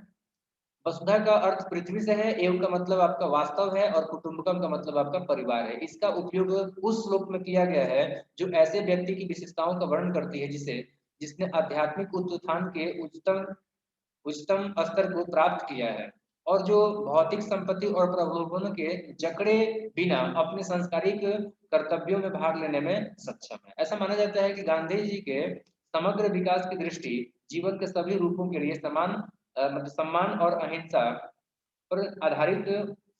वसुधा का अर्थ पृथ्वी से है, एव का मतलब आपका वास्तव है, और कुटुंबकम का मतलब आपका परिवार है। इसका उपयोग उस श्लोक में किया गया है जो ऐसे व्यक्ति की विशेषताओं का वर्णन करती है जिसे जिसने आध्यात्मिक उत्थान के उच्चतम उच्चतम स्तर को प्राप्त किया है, और जो भौतिक संपत्ति और प्रलोभन के जकड़े बिना अपने सांस्कारिक कर्तव्यों में भाग लेने में सक्षम है। ऐसा माना जाता है कि गांधी जी के समग्र विकास की दृष्टि जीवन के सभी रूपों के लिए समान मतलब सम्मान और अहिंसा पर आधारित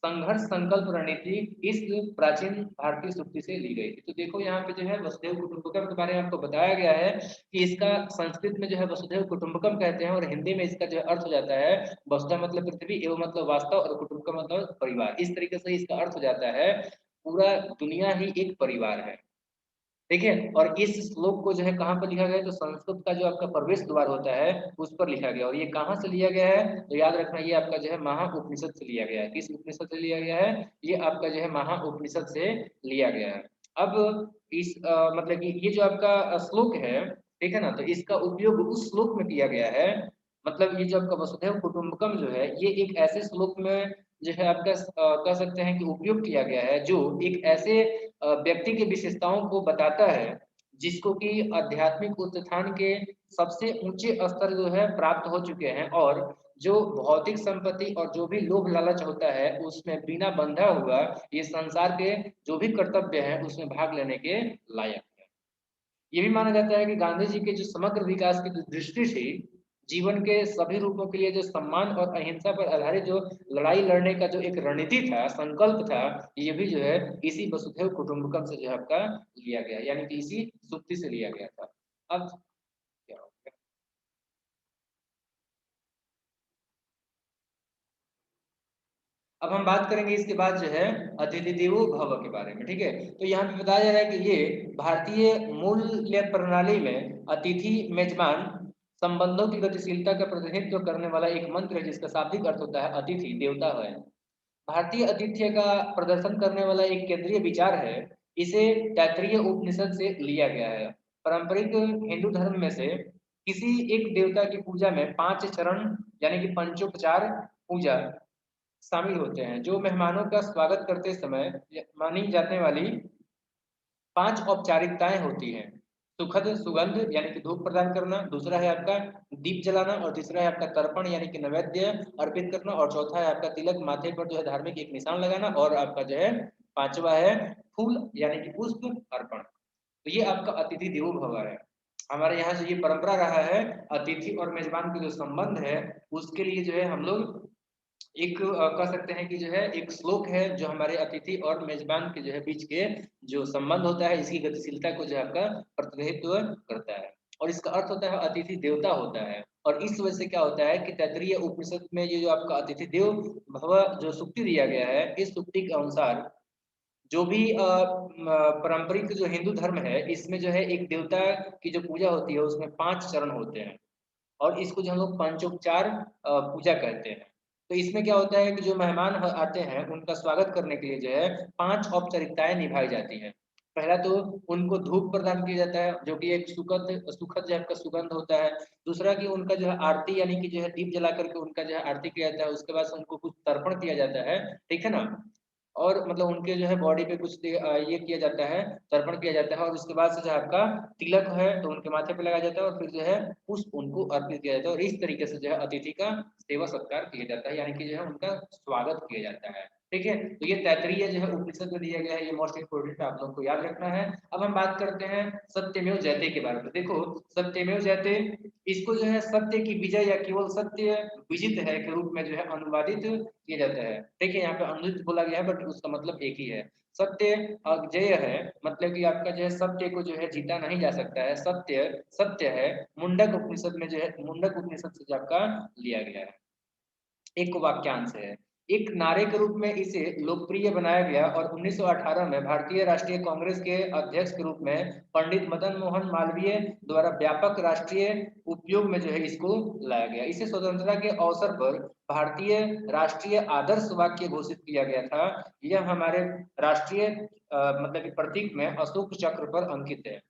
संघर्ष संकल्प रणनीति इस प्राचीन भारतीय सूक्ति से ली गई थी। तो देखो यहाँ पे जो है वसुधैव कुटुंबकम के बारे में आपको बताया गया है कि इसका संस्कृत में जो है वसुधैव कुटुंबकम कहते हैं, और हिंदी में इसका जो है अर्थ हो जाता है वसुधा मतलब पृथ्वी, एवं मतलब वास्तव, और कुटुंबकम मतलब परिवार। इस तरीके से इसका अर्थ हो जाता है पूरा दुनिया ही एक परिवार है। ठीक है, और इस श्लोक को जो है कहाँ पर लिखा गया है, तो संस्कृत का जो आपका प्रवेश द्वार होता है उस पर लिखा गया। और ये कहाँ से लिया गया है, तो याद रखना ये आपका जो है महा उपनिषद से लिया गया है। किस उपनिषद से लिया गया है, ये आपका जो है महा उपनिषद से लिया गया है। अब इस मतलब कि ये जो आपका श्लोक है, ठीक है ना, तो इसका उपयोग उस श्लोक में किया गया है। मतलब ये जो आपका वसुधैव कुटुंबकम जो है, ये एक ऐसे श्लोक में जो है आपका कह सकते हैं कि उपयोग किया गया है जो एक ऐसे व्यक्ति की विशेषताओं को बताता है जिसको कि आध्यात्मिक उत्थान के सबसे ऊंचे स्तर जो है प्राप्त हो चुके हैं, और जो भौतिक संपत्ति और जो भी लोभ लालच होता है उसमें बिना बंधा हुआ ये संसार के जो भी कर्तव्य है उसमें भाग लेने के लायक है। ये भी माना जाता है कि गांधी जी के जो समग्र विकास की जो दृष्टि थी, जीवन के सभी रूपों के लिए जो सम्मान और अहिंसा पर आधारित जो लड़ाई लड़ने का जो एक रणनीति था, संकल्प था, ये भी जो है इसी वसुधैव कुटुंबकम से जो है आपका लिया गया, यानी कि इसी सूक्ति से लिया गया था। अब क्या हो गया? अब हम बात करेंगे इसके बाद जो है अतिथि देवो भव के बारे में। ठीक है, तो यहाँ पे बताया जा रहा है कि ये भारतीय मूल्य प्रणाली में अतिथि मेजबान संबंधों की गतिशीलता का प्रतिनिधित्व करने वाला एक मंत्र है जिसका शाब्दिक अर्थ होता है अतिथि देवता है। भारतीय आतिथ्य का प्रदर्शन करने वाला एक केंद्रीय विचार है। इसे तैत्तिरीय उपनिषद से लिया गया है। पारंपरिक हिंदू धर्म में से किसी एक देवता की पूजा में 5 चरण यानी कि पंचोपचार पूजा शामिल होते हैं, जो मेहमानों का स्वागत करते समय मानी जाने वाली 5 औपचारिकताएं होती हैं। सुखद सुगंध यानी कि धूप प्रदान करना, दूसरा है आपका दीप जलाना, और तीसरा है आपका तर्पण यानी कि नैवेद्य अर्पित करना, और चौथा है आपका तिलक माथे पर जो है धार्मिक एक निशान लगाना, और आपका जो है पांचवा है फूल यानी कि पुष्प अर्पण। तो ये आपका अतिथि देवो भव है। हमारे यहाँ से ये परंपरा रहा है, अतिथि और मेजबान का जो संबंध है उसके लिए जो है हम लोग एक कह सकते हैं कि जो है एक श्लोक है जो हमारे अतिथि और मेजबान के जो है बीच के जो संबंध होता है इसकी गतिशीलता को जो है आपका प्रतिनिधित्व करता है। और इसका अर्थ होता है अतिथि देवता होता है। और इस वजह से क्या होता है कि तैत्तिरीय उपनिषद में ये जो आपका अतिथि देव भव जो सुक्ति दिया गया है, इस सुक्ति के अनुसार जो भी पारंपरिक जो हिंदू धर्म है इसमें जो है एक देवता की जो पूजा होती है उसमें 5 चरण होते हैं, और इसको जो हम लोग पंचोपचार पूजा कहते हैं। तो इसमें क्या होता है कि जो मेहमान आते हैं उनका स्वागत करने के लिए जो है 5 औपचारिकताएं निभाई जाती हैं। पहला तो उनको धूप प्रदान किया जाता है जो कि एक सुखद सुखद जो आपका सुगंध होता है। दूसरा कि उनका जो है आरती यानी कि जो है दीप जला करके उनका जो है आरती किया जाता है। उसके बाद से उनको कुछ तर्पण किया जाता है, ठीक है ना, और मतलब उनके जो है बॉडी पे कुछ ये किया जाता है, तर्पण किया जाता है, और उसके बाद से जो है आपका तिलक है तो उनके माथे पे लगाया जाता है, और फिर जो है पुष्प उनको अर्पित किया जाता है, और इस तरीके से जो है अतिथि का सेवा सत्कार किया जाता है, यानी कि जो है उनका स्वागत किया जाता है। ठीक है, तो ये तैत्तिरीय जो है उपनिषद में दिया गया है, ये मोस्ट इंपोर्टेंट आप लोग को याद रखना है। अब हम बात करते हैं सत्यमेव जयते के बारे में। देखो सत्यमेव जयते, इसको जो है सत्य की विजय या केवल सत्य विजित है के रूप में जो है अनुवादित किया जाता है। देखिए यहाँ पे अनुदित बोला गया है बट उसका मतलब एक ही है। सत्य अजेय है, मतलब कि आपका जो है सत्य को जो है जीता नहीं जा सकता है, सत्य सत्य है। मुंडक उपनिषद में जो है, मुंडक उपनिषद से जो आपका लिया गया है, एक वाक्यांश है। एक नारे के रूप में इसे लोकप्रिय बनाया गया और 1918 में भारतीय राष्ट्रीय कांग्रेस के अध्यक्ष के रूप में पंडित मदन मोहन मालवीय द्वारा व्यापक राष्ट्रीय उपयोग में जो है इसको लाया गया। इसे स्वतंत्रता के अवसर पर भारतीय राष्ट्रीय आदर्श वाक्य घोषित किया गया था। यह हमारे राष्ट्रीय मतलब कि प्रतीक में अशोक चक्र पर अंकित है।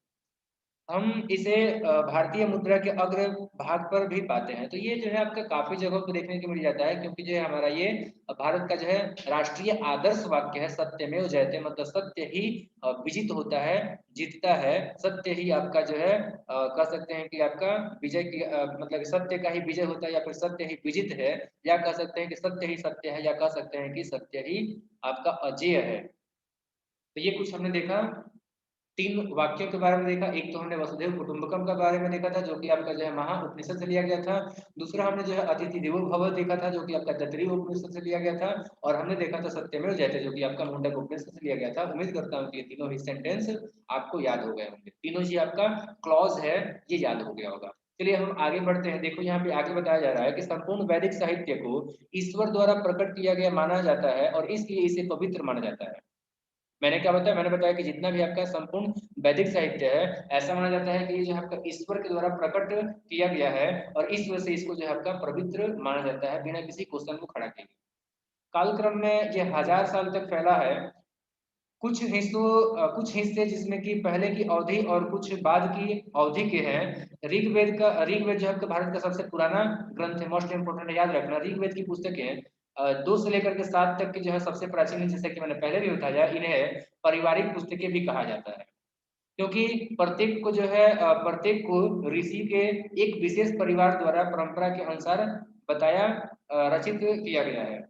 हम इसे भारतीय मुद्रा के अग्र भाग पर भी पाते हैं। तो ये जो है आपका काफी जगहों पर देखने को मिल जाता है, क्योंकि जो है हमारा ये भारत का जो है राष्ट्रीय आदर्श वाक्य है, सत्यमेव जयते, मतलब सत्य ही विजित होता है, जीतता है। सत्य ही आपका जो है कह सकते हैं कि आपका विजय की मतलब सत्य का ही विजय होता है, या फिर सत्य ही विजित है, या कह सकते हैं कि सत्य ही सत्य है, या कह सकते हैं कि सत्य ही आपका अजेय है। तो ये कुछ हमने देखा, तीन वाक्यों के बारे में देखा। एक तो हमने वसुधैव कुटुंबकम के बारे में देखा था, जो कि आपका जो है महा उपनिषद से लिया गया था। दूसरा हमने जो है अतिथि देवो भव देखा था, जो कि आपका तैत्तिरीय उपनिषद से लिया गया था। और हमने देखा था सत्यमेव जयते, जो कि आपका मुंडक उपनिषद से लिया गया था। उम्मीद करता हूँ कि ये तीनों ही सेंटेंस आपको याद हो गए होंगे, तीनों ही आपका क्लॉज है ये याद हो गया होगा। चलिए हम आगे बढ़ते हैं। देखो यहाँ पे आगे बताया जा रहा है कि संपूर्ण वैदिक साहित्य को ईश्वर द्वारा प्रकट किया गया माना जाता है और इसलिए इसे पवित्र माना जाता है। मैंने क्या बताया, मैंने बताया कि जितना भी आपका संपूर्ण वैदिक साहित्य है, ऐसा माना जाता है कि ये जो आपका ईश्वर के द्वारा प्रकट किया गया है और इस वजह से इसको जो है आपका पवित्र माना जाता है, बिना किसी क्वेश्चन को खड़ा किए। कालक्रम में ये 1000 साल तक फैला है। कुछ हिस्सों कुछ हिस्से जिसमें कि पहले की अवधि और कुछ बाद की अवधि के हैं। ऋग्वेद जो है आपका भारत का सबसे पुराना ग्रंथ है, मोस्ट इंपोर्टेंट याद रखना। ऋग्वेद की पुस्तकें 2 से लेकर के 7 तक की जो है सबसे प्राचीन है, जैसे कि मैंने पहले भी बताया, इन्हें पारिवारिक पुस्तकें भी कहा जाता है, क्योंकि प्रत्येक को जो है प्रत्येक को ऋषि के एक विशेष परिवार द्वारा परंपरा के अनुसार बताया रचित किया गया है।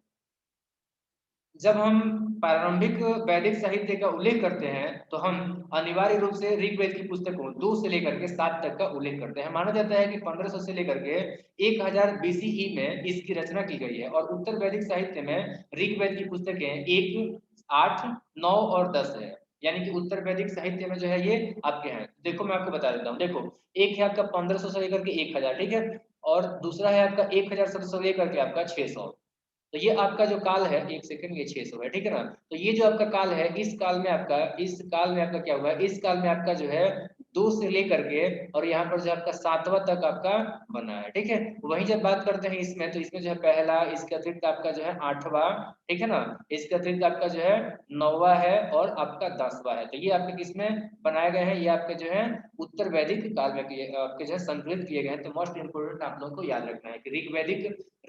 जब हम प्रारंभिक वैदिक साहित्य का उल्लेख करते हैं तो हम अनिवार्य रूप से ऋग्वेद की पुस्तकों 2 से लेकर के 7 तक का उल्लेख करते हैं। माना जाता है कि 1500 से लेकर के 1000 BCE में इसकी रचना की गई है और उत्तर वैदिक साहित्य में ऋग्वेद की पुस्तकें 1, 8, 9 और 10 है। यानी कि उत्तर वैदिक साहित्य में जो है ये आपके हैं। देखो मैं आपको बता देता हूँ। देखो, एक है आपका 1500 से लेकर के 1000, ठीक है, और दूसरा है आपका 1000 से लेकर के आपका 600। तो ये आपका जो काल है, एक सेकंड, ये 600 है, ठीक है ना। तो ये जो आपका काल है, इस काल में आपका क्या हुआ है, इस काल में आपका जो है 2 से लेकर के और यहाँ पर जो आपका 7वां तक आपका बना है, ठीक है। वहीं जब बात करते हैं इसमें, तो इसमें जो है पहला, इसके अतिरिक्त आपका जो है 8वां, ठीक है ना, इसके अतिरिक्त आपका जो है 9वां है और आपका 10वां है। तो ये आपके किसमें बनाए गए हैं, ये आपके जो है उत्तर वैदिक काल में आपके जो है संकलित किए गए हैं। तो मोस्ट इंपोर्टेंट आप लोगों को याद रखना है कि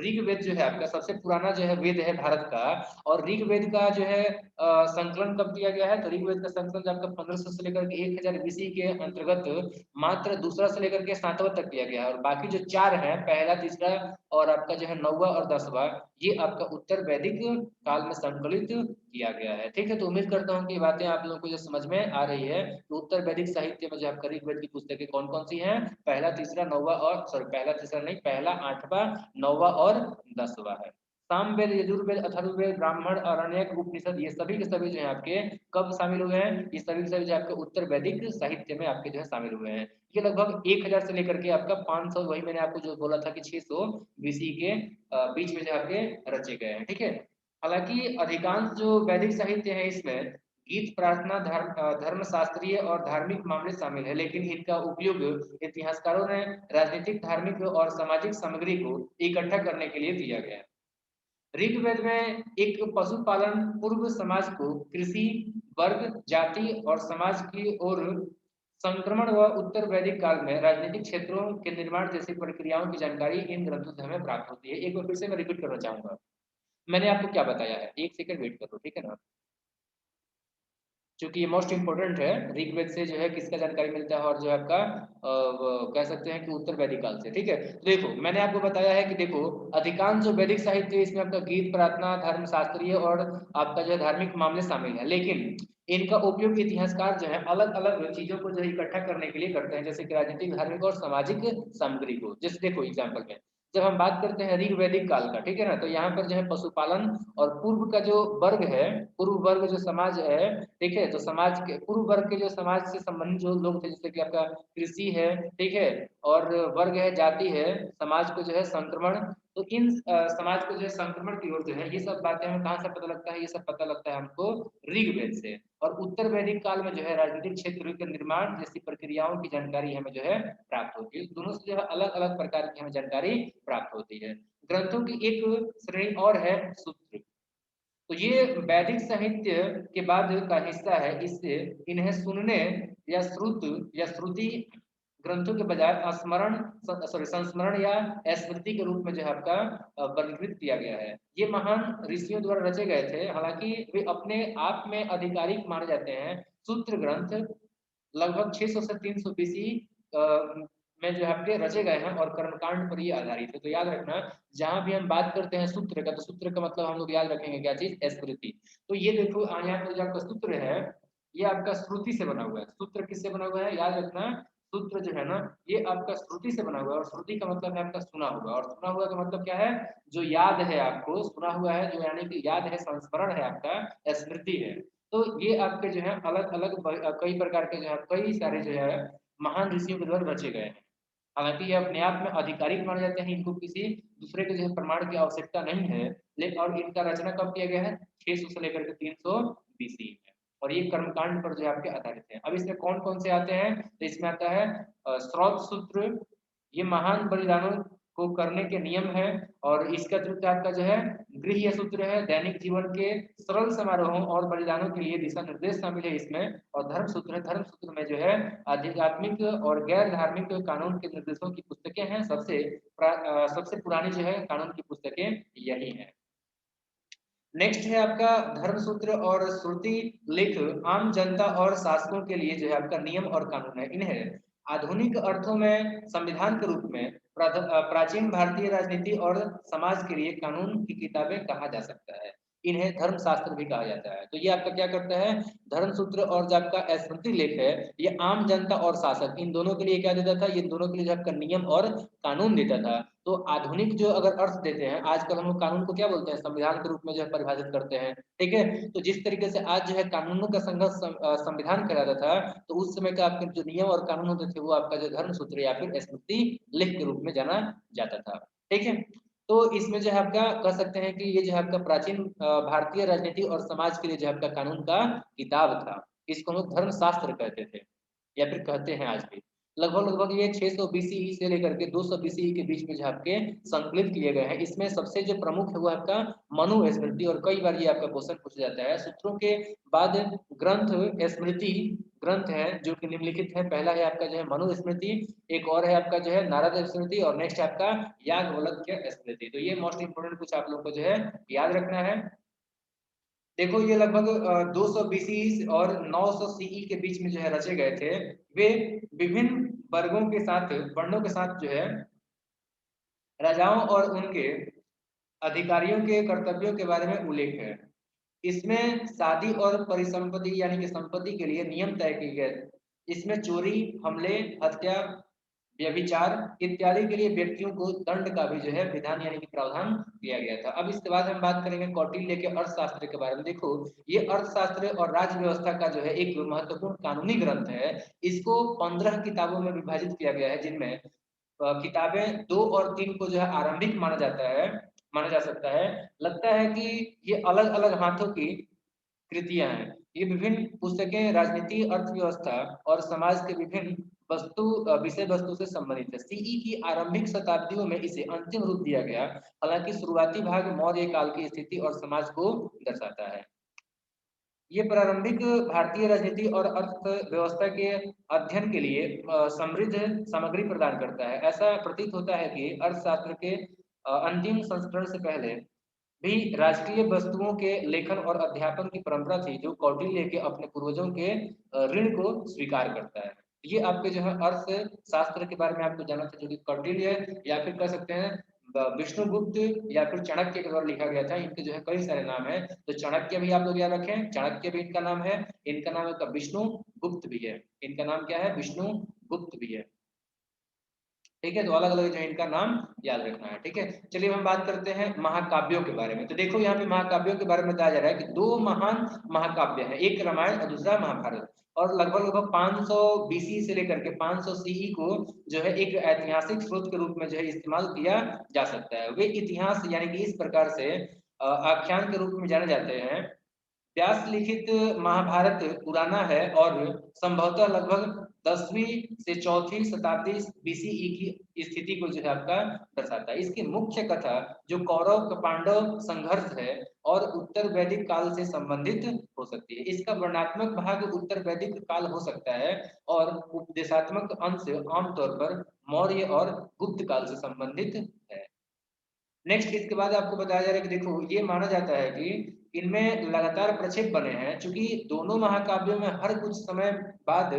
ऋग्वेद जो है आपका सबसे पुराना जो है वेद है भारत का। और ऋग्वेद का जो है संकलन कब किया गया है, तो ऋग्वेद का संकलन आपका 1500 से लेकर के 1000 BC के अंतर्गत मात्र दूसरा से लेकर के 7वां तक किया गया है। और बाकी जो 4 है, पहला, तीसरा और आपका जो है 9वां और 10वां, ये आपका उत्तर वैदिक काल में संकलित किया गया है, ठीक है। तो उम्मीद करता हूँ कि ये बातें आप लोगों को जो समझ में आ रही है। तो उत्तर वैदिक साहित्य में जो आपका ऋग्वेद की पुस्तकें कौन कौन सी हैं, पहला, तीसरा, 9वां और सॉरी पहला तीसरा नहीं, पहला, 8वां, 9वां और 10वां है। सामवेद, यजुर्वेद, अथर्ववेद, ब्राह्मण, आरण्यक, उपनिषद, ये सभी के सभी जो है आपके कब शामिल हुए हैं, ये सभी के सभी जो आपके उत्तर वैदिक साहित्य में आपके जो है शामिल हुए हैं। ये लगभग 1000 से लेकर के आपका 500, वही मैंने आपको जो बोला था कि 600 BC के बीच में जो आपके रचे गए हैं, ठीक है। हालांकि अधिकांश जो वैदिक साहित्य है इसमें गीत, प्रार्थना, धर्मशास्त्रीय और धार्मिक मामले शामिल है, लेकिन इनका उपयोग इतिहासकारों ने राजनीतिक, धार्मिक और सामाजिक सामग्री को इकट्ठा करने के लिए किया गया है। ऋग्वेद में एक पशुपालन पूर्व समाज को कृषि, वर्ग, जाति और समाज की ओर संक्रमण व उत्तर वैदिक काल में राजनीतिक क्षेत्रों के निर्माण जैसी प्रक्रियाओं की जानकारी इन ग्रंथों से हमें प्राप्त होती है। एक बार फिर से मैं रिपीट करना चाहूंगा, मैंने आपको क्या बताया है, एक सेकंड वेट करो, ठीक है ना। क्योंकि ये मोस्ट इंपोर्टेंट है, ऋग्वेद से जो है किसका जानकारी मिलता है, और जो है आपका कह सकते हैं कि उत्तर वैदिक काल से, ठीक है। तो देखो मैंने आपको बताया है कि देखो अधिकांश जो वैदिक साहित्य है इसमें आपका गीत, प्रार्थना, धर्मशास्त्रीय और आपका जो है धार्मिक मामले शामिल है, लेकिन इनका उपयोग इतिहासकार जो है अलग अलग चीजों को जो है इकट्ठा करने के लिए करते हैं, जैसे कि राजनीतिक, धार्मिक और सामाजिक सामग्री को। जैसे देखो एग्जाम्पल में जब हम बात करते हैं ऋग वैदिक काल का, ठीक है ना, तो यहाँ पर जो है पशुपालन और पूर्व का जो वर्ग है, पूर्व वर्ग जो समाज है, ठीक है, तो समाज के पूर्व वर्ग के जो समाज से संबंधित जो लोग थे, जैसे कि आपका कृषि है, ठीक है, और वर्ग है, जाति है, समाज को जो है संक्रमण, तो इन समाज को जो है संक्रमण की ओर जो है, ये सब बातें हमें कहाँ से पता लगता है, ये सब पता लगता है हमको ऋग्वेद से। और उत्तर वैदिक काल में जो है राजनीतिक क्षेत्र के निर्माण जैसी प्रक्रियाओं की जानकारी हमें जो है प्राप्त होती है। दोनों से जो है अलग अलग प्रकार की हमें जानकारी प्राप्त होती है। ग्रंथों की एक श्रेणी और है सूत्र। तो ये वैदिक साहित्य के बाद का हिस्सा है। इससे इन्हें सुनने या श्रुति ग्रंथों के बजाय संस्मरण या स्मृति के रूप में जो है आपका वर्गीकृत किया गया है। ये महान ऋषियों द्वारा रचे गए थे, हालांकि वे अपने आप में आधिकारिक माने जाते हैं। सूत्र ग्रंथ लगभग 600 से 300 बीसी में जो है आपके रचे गए हैं और कर्मकांड पर ये आधारित है। तो याद रखना, जहां भी हम बात करते हैं सूत्र का, तो सूत्र का मतलब हम लोग याद रखेंगे क्या चीज, स्मृति। तो ये देखो यहाँ पर जो आपका सूत्र है, ये आपका श्रुति से बना हुआ है। सूत्र किससे बना हुआ है, याद रखना, सूत्र जो है ना, ये आपका श्रुति से बना हुआ है, और श्रुति का मतलब है आपका सुना हुआ, और सुना हुआ का मतलब क्या है, जो याद है आपको, सुना हुआ है जो यानी कि याद है, संस्मरण है आपका, स्मृति है। तो ये आपके जो है अलग अलग कई प्रकार के जो है कई सारे जो है महान ऋषियों के द्वारा रचे गए हैं। हालांकि ये अपने आप में आधिकारिक माने जाते हैं, इनको किसी दूसरे के जो है प्रमाण की आवश्यकता नहीं है। लेकिन और इनका रचना कब किया गया है, 600 से लेकर के 300 बीसी में, और ये कर्मकांड पर जो है आपके आधारित है। अब इसमें कौन कौन से आते हैं, तो इसमें आता है स्रोत सूत्र, ये महान बलिदानों को करने के नियम है। और इसका अतिरिक्त आपका जो है गृह्य सूत्र है, दैनिक जीवन के सरल समारोहों और बलिदानों के लिए दिशा निर्देश शामिल है इसमें। और धर्म सूत्र है, धर्म सूत्र में जो है आध्यात्मिक और गैर धार्मिक कानून के निर्देशों की पुस्तकें हैं। सबसे पुरानी जो है कानून की पुस्तकें यही है। नेक्स्ट है आपका धर्म सूत्र और श्रुति लिख, आम जनता और शासकों के लिए जो है आपका नियम और कानून है। इन्हें आधुनिक अर्थों में संविधान के रूप में प्राचीन भारतीय राजनीति और समाज के लिए कानून की किताबें कहा जा सकता है। इन्हें धर्म शास्त्र भी कहा जाता है। तो ये आपका क्या करता है, धर्म सूत्र और जो आपका स्मृति लेख है, ये आम जनता और शासक इन दोनों के लिए क्या देता था, ये दोनों के लिए जो आपका नियम और कानून देता था। तो आधुनिक जो अगर अर्थ देते हैं, आजकल हम लोग कानून को क्या बोलते हैं, संविधान के रूप में जो है परिभाषित करते हैं, ठीक है। तो जिस तरीके से आज जो है कानूनों का संघर्ष संविधान कहलाता था, तो उस समय का आपके जो नियम और कानून होते थे वो आपका जो धर्म सूत्र या फिर स्मृति लिख के रूप में जाना जाता था, ठीक है। तो इसमें जो है आपका कह सकते हैं कि ये जो है आपका प्राचीन भारतीय राजनीति और समाज के लिए जो है आपका कानून का किताब था। इसको हम लोग धर्म शास्त्र कहते थे या फिर कहते हैं आज भी। लगभग लगभग ये 600 बीसीई से लेकर के 200 बीसीई के बीच में जो आपके संकलित किए गए हैं। इसमें सबसे जो प्रमुख है वो आपका मनु स्मृति, और कई बार ये आपका क्वेश्चन पूछा जाता है। सूत्रों के बाद ग्रंथ स्मृति ग्रंथ है जो कि निम्नलिखित है। पहला है आपका जो है मनु स्मृति, एक और है आपका जो है नारद स्मृति, और नेक्स्ट आपका याज्ञवल्क्य स्मृति। तो ये मोस्ट इंपोर्टेंट कुछ आप लोग को जो है याद रखना है। देखो ये लगभग 200 बीसी और 900 सीई के बीच में जो है रचे गए थे। वे विभिन्न वर्गों के साथ, वर्णों के साथ जो है राजाओं और उनके अधिकारियों के कर्तव्यों के बारे में उल्लेख है। इसमें शादी और परिसंपत्ति यानी कि संपत्ति के लिए नियम तय किए गए। इसमें चोरी, हमले, हत्या, व्यभिचार इत्यादि के लिए व्यक्तियों को दंड का भी जो है विधान यानी कि प्रावधान किया गया था। अब इसके बाद हम बात करेंगे कौटिल्य के अर्थशास्त्र के बारे में। देखो ये अर्थशास्त्र और राज्य व्यवस्था का जो है एक महत्वपूर्ण कानूनी ग्रंथ है। इसको 15 किताबों में विभाजित किया गया है, जिनमें किताबें 2 और 3 को जो है आरंभिक माना जाता है, माना जा सकता है। लगता है कि ये अलग अलग हाथों की कृतियां हैं। ये विभिन्न पुस्तकें राजनीति, अर्थव्यवस्था और समाज के विभिन्न विषय वस्तु से संबंधित है। सीई की आरंभिक शताब्दियों में इसे अंतिम रूप दिया गया। हालांकि शुरुआती भाग मौर्य काल की स्थिति और समाज को दर्शाता है। ये प्रारंभिक भारतीय राजनीति और अर्थव्यवस्था के अध्ययन के लिए समृद्ध सामग्री प्रदान करता है। ऐसा प्रतीत होता है कि अर्थशास्त्र के अंतिम संस्करण से पहले भी राजकीय वस्तुओं के लेखन और अध्यापन की परंपरा थी, जो कौटिल्य के अपने पूर्वजों के ऋण को स्वीकार करता है। ये आपके जो है अर्थशास्त्र के बारे में आपको जानना था, जो कि कौटिल्य या फिर कह सकते हैं विष्णुगुप्त या फिर चाणक्य के द्वारा लिखा गया था। इनके जो है कई सारे नाम है, तो चाणक्य भी आप लोग याद रखें, चाणक्य भी इनका नाम है। इनका नाम है विष्णु गुप्त भी है। इनका नाम क्या है, विष्णु गुप्त भी है। ठीक है, तो अलग अलग जो है इनका नाम याद रखना है। ठीक है, चलिए हम बात करते हैं महाकाव्यों के बारे में। तो देखो यहाँ पे महाकाव्यों के बारे में बताया जा रहा है कि दो महान महाकाव्य हैं, एक रामायण और दूसरा महाभारत। और लगभग लगभग 500 बीसी से लेकर के 500 सीई को जो है एक ऐतिहासिक स्रोत के रूप में जो है इस्तेमाल किया जा सकता है। वे इतिहास यानी कि इस प्रकार से आख्यान के रूप में जाने जाते हैं। व्यास लिखित महाभारत पुराना है और संभवतः लगभग 10वीं से 4वीं शताब्दी बीसीई की स्थिति को जो है आपका दर्शाता है। इसकी मुख्य कथा जो कौरव पांडव संघर्ष है और उत्तर वैदिक काल से संबंधित हो सकती है। इसका वर्णनात्मक भाग उत्तर वैदिक काल हो सकता है और उपदेशात्मक अंश आमतौर पर मौर्य और गुप्त काल से संबंधित है। नेक्स्ट इसके बाद आपको बताया जा रहा है कि देखो ये माना जाता है कि इनमें लगातार प्रक्षेप बने हैं, क्योंकि दोनों महाकाव्यों में हर कुछ समय बाद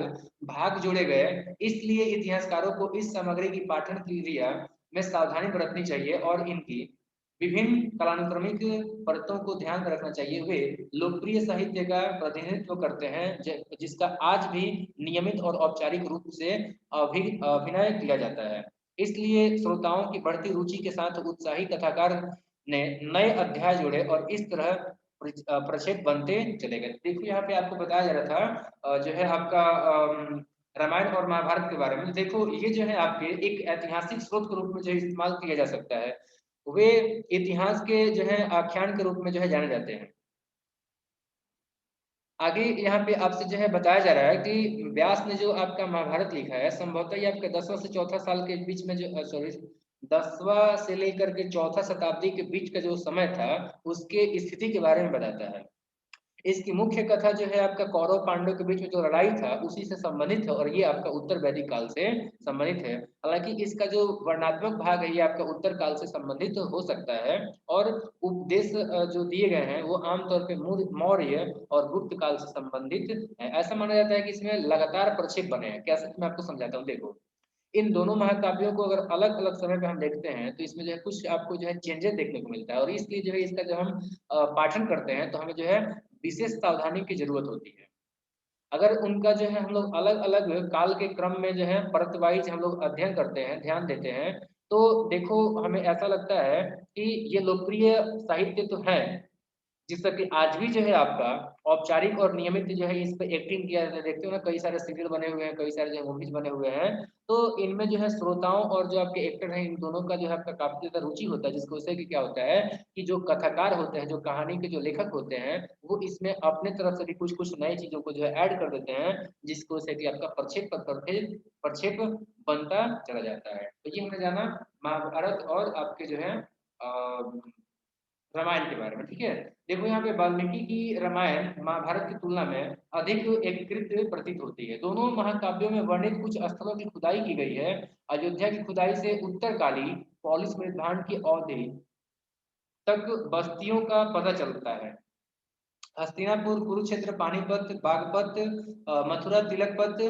भाग जोड़े गए, इसलिए इतिहासकारों को इस सामग्री की पाठन क्रिया में सावधानी बरतनी चाहिए और इनकी विभिन्न कालानुक्रमिक परतों को ध्यान में रखना चाहिए। वे लोकप्रिय साहित्य का प्रतिनिधित्व करते हैं जिसका आज भी नियमित और औपचारिक रूप से अभिनय किया जाता है। इसलिए श्रोताओं की बढ़ती रुचि के साथ उत्साही कथाकार ने नए अध्याय जोड़े और इस तरह प्रक्षेप बनते चले गए। देखो यहाँ पे आपको बताया जा रहा था जो है आपका रामायण और महाभारत के बारे में। देखो ये जो है आपके एक ऐतिहासिक स्रोत के रूप में जो है इस्तेमाल किया जा सकता है। वे इतिहास के जो है आख्यान के रूप में जो है जाने जाते हैं। आगे यहाँ पे आपसे जो है बताया जा रहा है कि व्यास ने जो आपका महाभारत लिखा है संभवतः ये आपके 10वां से चौथा साल के बीच में जो सॉरी 10वां से लेकर के चौथा शताब्दी के बीच का जो समय था उसके स्थिति के बारे में बताता है। इसकी मुख्य कथा जो है आपका कौरव पांडव के बीच में जो लड़ाई था उसी से संबंधित है और ये आपका उत्तर वैदिक काल से संबंधित है। हालांकि इसका जो वर्णनात्मक भाग है ये आपका उत्तर काल से संबंधित हो सकता है और उपदेश जो दिए गए हैं वो आमतौर पे मौर्य और गुप्त काल से संबंधित है। ऐसा माना जाता है कि इसमें लगातार प्रक्षेप बने हैं। कैसे, मैं आपको समझाता हूँ। देखो इन दोनों महाकाव्यों को अगर अलग अलग समय पे हम देखते हैं तो इसमें जो है कुछ आपको जो है चेंजेस देखने को मिलता है और इसलिए जो है इसका जब हम पाठन करते हैं तो हमें जो है विशेष सावधानी की जरूरत होती है। अगर उनका जो है हम लोग अलग अलग काल के क्रम में जो है परत वाइज हम लोग अध्ययन करते हैं, ध्यान देते हैं, तो देखो हमें ऐसा लगता है कि ये लोकप्रिय साहित्य तो है जिसका कि आज भी जो है आपका औपचारिक और नियमित जो है इस पे एक्टिंग किया जाता है। देखते हो ना कई सारे सीरियल बने हुए हैं, कई सारे जो मूवीज बने हुए हैं, तो इनमें जो है श्रोताओं और जो आपके एक्टर हैं इन दोनों का जो है आपका काफी ज्यादा रुचि होता है, जिसकी वजह से कि क्या होता है कि जो कथाकार होते हैं, जो कहानी के जो लेखक होते हैं, वो इसमें अपने तरफ से भी कुछ कुछ नई चीजों को जो है ऐड कर देते हैं, जिसकी वजह से कि आपका प्रक्षेप पर प्रक्षेप बनता चला जाता है। तो ये हमने जाना महाभारत और आपके जो है रामायण के बारे में। ठीक है, देखो यहाँ पे वाल्मीकि की रामायण महाभारत की तुलना में अधिक एकीकृत प्रतीत होती है। दोनों महाकाव्यों में वर्णित कुछ स्थलों की खुदाई की गई है। अयोध्या की खुदाई से उत्तरकाली पौलिस मृदभांड की अवधि तक बस्तियों का पता चलता है। हस्तिनापुर, कुरुक्षेत्र, पानीपत, बागपत, मथुरा, तिलकपत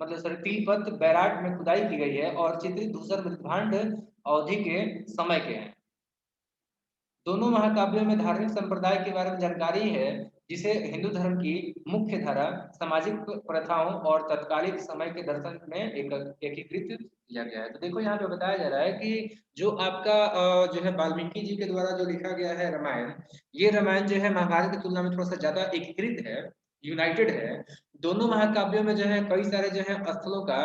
मतलब सॉरी तिलपत, बैराट में खुदाई की गई है और चित्रित धूसर मृदभांड अवधि के समय के हैं। दोनों महाकाव्यों में धार्मिक संप्रदाय के बारे में जानकारी है, जिसे हिंदू धर्म की मुख्य धारा, सामाजिक प्रथाओं और तत्कालिक समय के दर्शन में एकीकृत किया गया है। तो देखो यहाँ पे बताया जा रहा है कि जो आपका जो है वाल्मीकि जी के द्वारा जो लिखा गया है रामायण, ये रामायण जो है महाभारत की तुलना में थोड़ा सा ज्यादा एकीकृत है, यूनाइटेड है। दोनों महाकाव्यों में जो है कई सारे जो है स्थलों का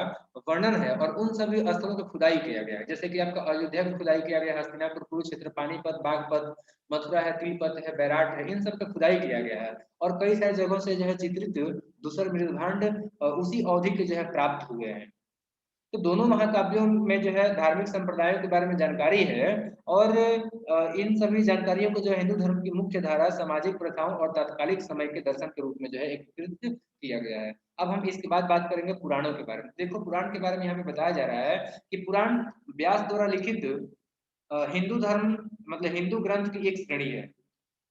वर्णन है और उन सभी स्थलों की खुदाई किया गया है। जैसे कि आपका अयोध्या की खुदाई किया गया है, हस्तिनापुर, कुरुक्षेत्र, पानीपत, बागपत, मथुरा है, तिलपत है, बैराट है, इन सब का खुदाई किया गया है और कई सारी जगहों से जो है चित्रित दूसर मृदभांड उसी अवधि के जो है प्राप्त हुए हैं। तो दोनों महाकाव्यों में जो है धार्मिक संप्रदायों के बारे में जानकारी है और इन सभी जानकारियों को जो है हिंदू धर्म की मुख्य धारा, सामाजिक प्रथाओं और तात्कालिक समय के दर्शन के रूप में जो है एकीकृत किया गया है। अब हम इसके बाद बात करेंगे पुराणों के बारे में। देखो पुराण के बारे में यहाँ पे बताया जा रहा है कि पुराण व्यास द्वारा लिखित हिंदू धर्म मतलब हिंदू ग्रंथ की एक श्रेणी है।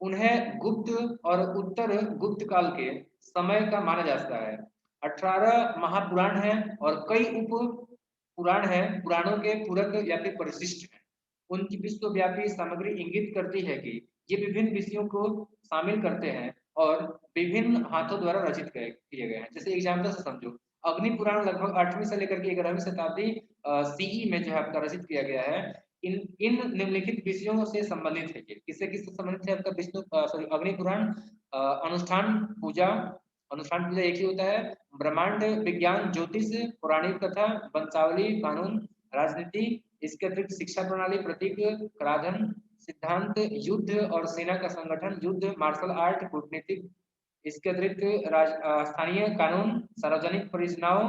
उन्हें गुप्त और उत्तर गुप्त काल के समय का माना जाता है। 18 महापुराण हैं और कई उप पुराण है, पुराणों के पूरक या फिर परिशिष्ट है। उनकी विश्वव्यापी सामग्री इंगित करती है कि ये विभिन्न विषयों को शामिल करते हैं और विभिन्न हाथों द्वारा रचित किए गए हैं। जैसे एग्जाम्पल से समझो, अग्नि पुराण लगभग 8वीं से लेकर के 11वीं शताब्दी सीई में जो है आपका रचित किया गया है। इन इन निम्नलिखित विषयों से संबंधित है। ये किससे किससे संबंधित है? आपका विष्णु सॉरी अग्नि पुराण अनुष्ठान पूजा, अनुष्ठान पूजा एक ही होता है, ब्रह्मांड विज्ञान, ज्योतिष, पौराणिक कथा, वंशावली, कानून, राजनीति, इसके अतिरिक्त शिक्षा प्रणाली, प्रतीक, कराधान, सिद्धांत, युद्ध और सेना का संगठन, युद्ध, मार्शल आर्ट, कूटनीतिक, इसके अतिरिक्त स्थानीय कानून, सार्वजनिक परियोजनाओं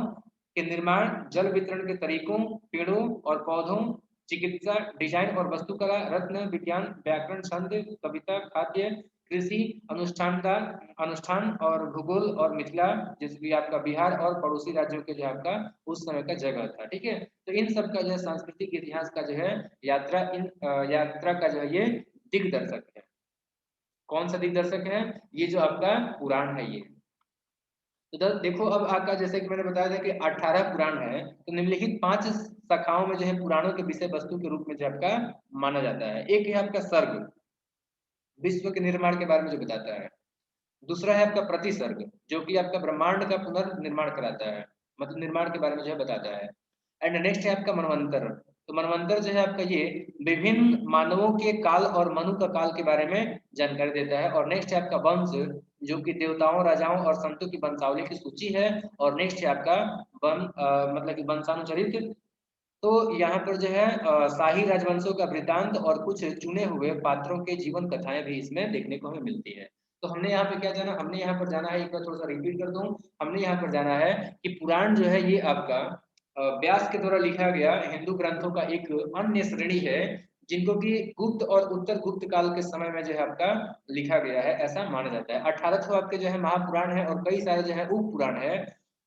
के निर्माण, जल वितरण के तरीकों, पेड़ों और पौधों, चिकित्सा, डिजाइन और वास्तुकला, रत्न विज्ञान, व्याकरण, छंद, कविता, खाद्य, कृषि, अनुष्ठान और भूगोल और मिथिला, जैसे कि आपका बिहार और पड़ोसी राज्यों के जो आपका उस समय का जगह था। ठीक है, तो इन सब का जो है सांस्कृतिक इतिहास का जो है यात्रा का जो है ये दिग्दर्शक है। कौन सा दिग्दर्शक है? ये जो आपका पुराण है ये। तो देखो अब आपका जैसे कि मैंने बताया था कि 18 पुराण है, तो निम्नलिखित 5 शाखाओं में जो है पुराणों के विषय वस्तु के रूप में जो आपका माना जाता है। एक है आपका सर्ग, विश्व के निर्माण के बारे में जो बताता है। दूसरा है आपका प्रतिसर्ग, जो कि आपका ब्रह्मांड का पुनर्निर्माण कराता है, मतलब निर्माण के बारे में जो है बताता है। एंड नेक्स्ट है आपका मनवंतर। तो मनवंतर जो है आपका ये विभिन्न मानवों के काल और मनु का काल के बारे में जानकारी देता है। और नेक्स्ट है आपका वंश, जो कि देवताओं, राजाओं और संतों की वंशावली की सूची है। और नेक्स्ट है आपका मतलब कि वंशानुचरित। तो यहाँ पर जो है शाही राजवंशों का वृत्तांत और कुछ चुने हुए पात्रों के जीवन कथाएं भी इसमें देखने को हमें मिलती है। तो हमने यहाँ पे क्या जाना? हमने यहाँ पर जाना है, एक बार थोड़ा सा रिपीट कर दूं। हमने यहाँ पर जाना है कि पुराण जो है ये आपका व्यास के द्वारा लिखा गया हिंदू ग्रंथों का एक अन्य श्रेणी है, जिनको कि गुप्त और उत्तर गुप्त काल के समय में जो है आपका लिखा गया है, ऐसा माना जाता है। 18 तो आपके जो है महापुराण है और कई सारे जो है उप पुराण है।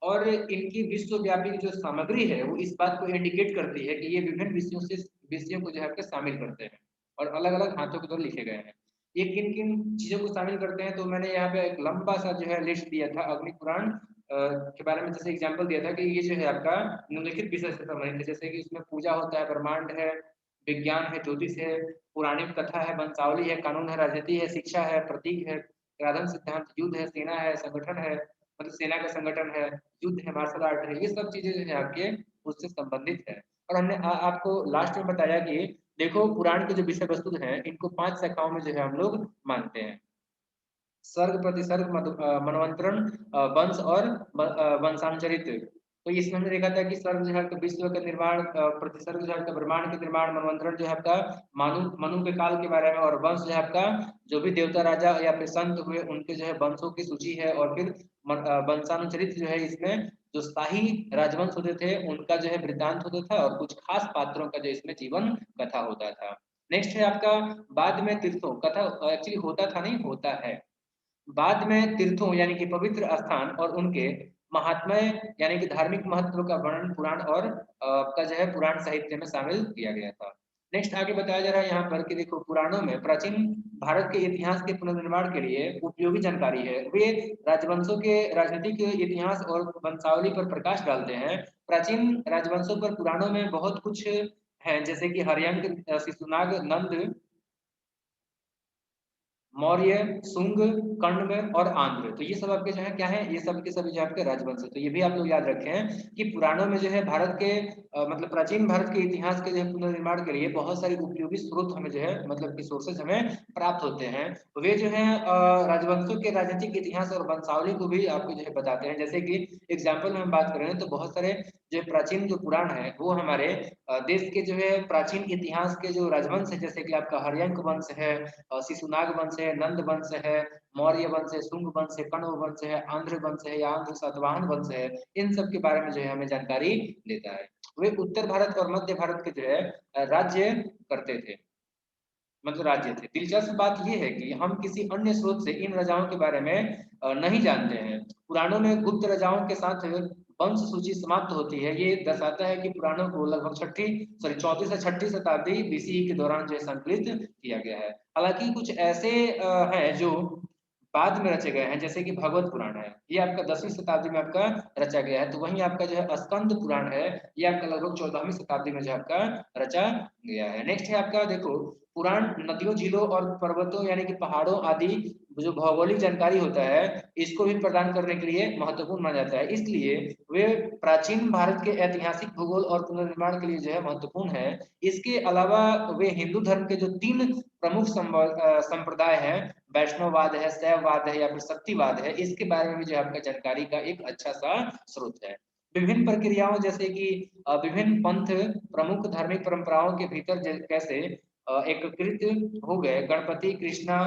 और इनकी विश्वव्यापी जो सामग्री है वो इस बात को इंडिकेट करती है कि ये विभिन्न विषयों को जो है आपके शामिल करते हैं और अलग अलग हाथों के द्वारा लिखे गए हैं। ये किन किन चीजों को शामिल करते हैं? तो मैंने यहाँ पे एक लंबा सा जो है लिस्ट दिया था अग्नि पुराण के बारे में, जैसे एग्जांपल दिया था कि ये जो है आपका निम्नलिखित विषय से संबंधित है, जैसे कि इसमें पूजा होता है, ब्रह्मांड है, विज्ञान है, ज्योतिष है, पौराणिक कथा है, वंशावली है, कानून है, राजनीति है, शिक्षा है, प्रतीक है, कराधान सिद्धांत, युद्ध है, सेना है, संगठन है, मतलब सेना का संगठन है, युद्ध है, मार्शल आर्ट है, ये सब चीजें जो है आपके उससे संबंधित है। और हमने आपको लास्ट में बताया कि देखो पुराण के जो विषय वस्तु हैं इनको 5 शाखाओं में जो है हम लोग मानते हैं। सर्ग, प्रतिसर्ग, मनवंतरण, वंश और वंशानुचरित। तो इसमें हमने देखा था कि सर्ग जो है आपका विश्व का निर्माण, प्रतिसर्ग जो है आपका ब्रह्मांड के निर्माण, मनवंतरण जो है आपका मनु मनु के काल के बारे में, और वंश जो है आपका जो भी देवता राजा या फिर संत हुए उनके जो है वंशों की सूची है। और फिर वंशानुचरित जो है इसमें जो शाही राजवंश होते थे उनका जो है वृत्तांत होता था और कुछ खास पात्रों का जो इसमें जीवन कथा होता था। नेक्स्ट है आपका बाद में तीर्थों कथा, एक्चुअली होता था नहीं, होता है। बाद में तीर्थों यानी कि पवित्र स्थान और उनके महात्म्य यानी कि धार्मिक महत्व का वर्णन पुराण और का जो है पुराण साहित्य में शामिल किया गया था। नेक्स्ट आगे बताया जा रहा है यहाँ पर कि देखो पुराणों में प्राचीन भारत के इतिहास के पुनर्निर्माण के लिए उपयोगी जानकारी है। वे राजवंशों के राजनीतिक इतिहास और वंशावली पर प्रकाश डालते हैं। प्राचीन राजवंशों पर पुराणों में बहुत कुछ है, जैसे कि हर्यंक, शिशुनाग, नंद, मौर्य, शुंग, कण्व और आंध्र। तो ये सब आपके जो है क्या है? ये सब के सभी जो आपके राजवंश है। तो ये भी आप लोग याद रखें कि पुराणों में जो है भारत के मतलब प्राचीन भारत के इतिहास के जो है पुनर्निर्माण के लिए बहुत सारे उपयोगी स्रोत हमें जो है मतलब कि सोर्सेज हमें प्राप्त होते हैं। वे जो है राजवंशों के राजनीतिक इतिहास और वंशावली को भी आपको जो है बताते हैं। जैसे कि एग्जाम्पल में हम बात करें तो बहुत सारे जो प्राचीन जो पुराण है वो हमारे देश के जो है प्राचीन इतिहास के जो राजवंश है, जैसे कि आपका हर्यंक वंश है, शिशुनाग वंश है, नंद वंश है, मौर्य वंश है, शुंग वंश है, कण्व वंश है, आंध्र वंश है या आंध्र सातवाहन वंश है, इन सब के बारे में जो है हमें जानकारी देता है। वे उत्तर भारत और मध्य भारत के जो है राज्य करते थे, मतलब राज्य थे। दिलचस्प बात यह है कि हम किसी अन्य स्रोत से इन राजाओं के बारे में नहीं जानते हैं। पुराणों में गुप्त राजाओं के साथ वंश सूची समाप्त होती है। ये दर्शाता है कि पुराणों को लगभग चौथी से छठी शताब्दी बीसीई के दौरान जो है संकलित किया गया है। हालांकि कुछ ऐसे हैं जो बाद में रचे गए हैं, जैसे कि भगवत पुराण है, ये आपका 10वीं शताब्दी में आपका रचा गया है। तो वहीं आपका जो है स्कंद पुराण है, ये आपका लगभग 14वीं शताब्दी में जो आपका रचा गया है। नेक्स्ट है आपका देखो पुराण नदियों, झीलों और पर्वतों यानी कि पहाड़ों आदि जो भौगोलिक जानकारी होता है इसको भी प्रदान करने के लिए महत्वपूर्ण माना जाता है। इसलिए वे प्राचीन भारत के ऐतिहासिक भूगोल और पुनर्निर्माण के लिए जो है महत्वपूर्ण है। इसके अलावा वे हिंदू धर्म के जो 3 प्रमुख संप्रदाय हैं, वैष्णववाद है, शैववाद है या फिर शक्तिवाद है, इसके बारे में भी जो है आपका जानकारी का एक अच्छा सा स्रोत है। विभिन्न प्रक्रियाओं जैसे कि विभिन्न पंथ प्रमुख धार्मिक परंपराओं के भीतर कैसे एकीकृत हो गए, गणपति, कृष्णा,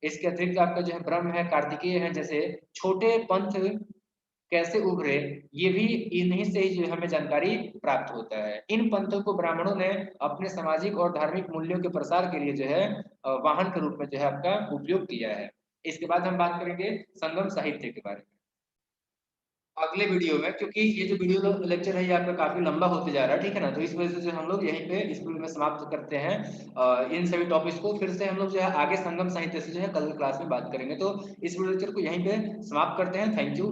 इसके अतिरिक्त आपका जो है ब्रह्म है, कार्तिकेय है, जैसे छोटे पंथ कैसे उभरे, ये भी इन्हीं से ही जो हमें जानकारी प्राप्त होता है। इन पंथों को ब्राह्मणों ने अपने सामाजिक और धार्मिक मूल्यों के प्रसार के लिए जो है वाहन के रूप में जो है आपका उपयोग किया है। इसके बाद हम बात करेंगे संगम साहित्य के बारे में अगले वीडियो में, क्योंकि ये जो वीडियो लेक्चर है ये आपका काफी लंबा होते जा रहा है, ठीक है ना। तो इस वजह से हम लोग यहीं पे इस वीडियो में समाप्त करते हैं इन सभी टॉपिक्स को। फिर से हम लोग जो है आगे संगम साहित्य से जो है कल क्लास में बात करेंगे। तो इस वीडियो लेक्चर को यहीं पे समाप्त करते हैं। Thank you.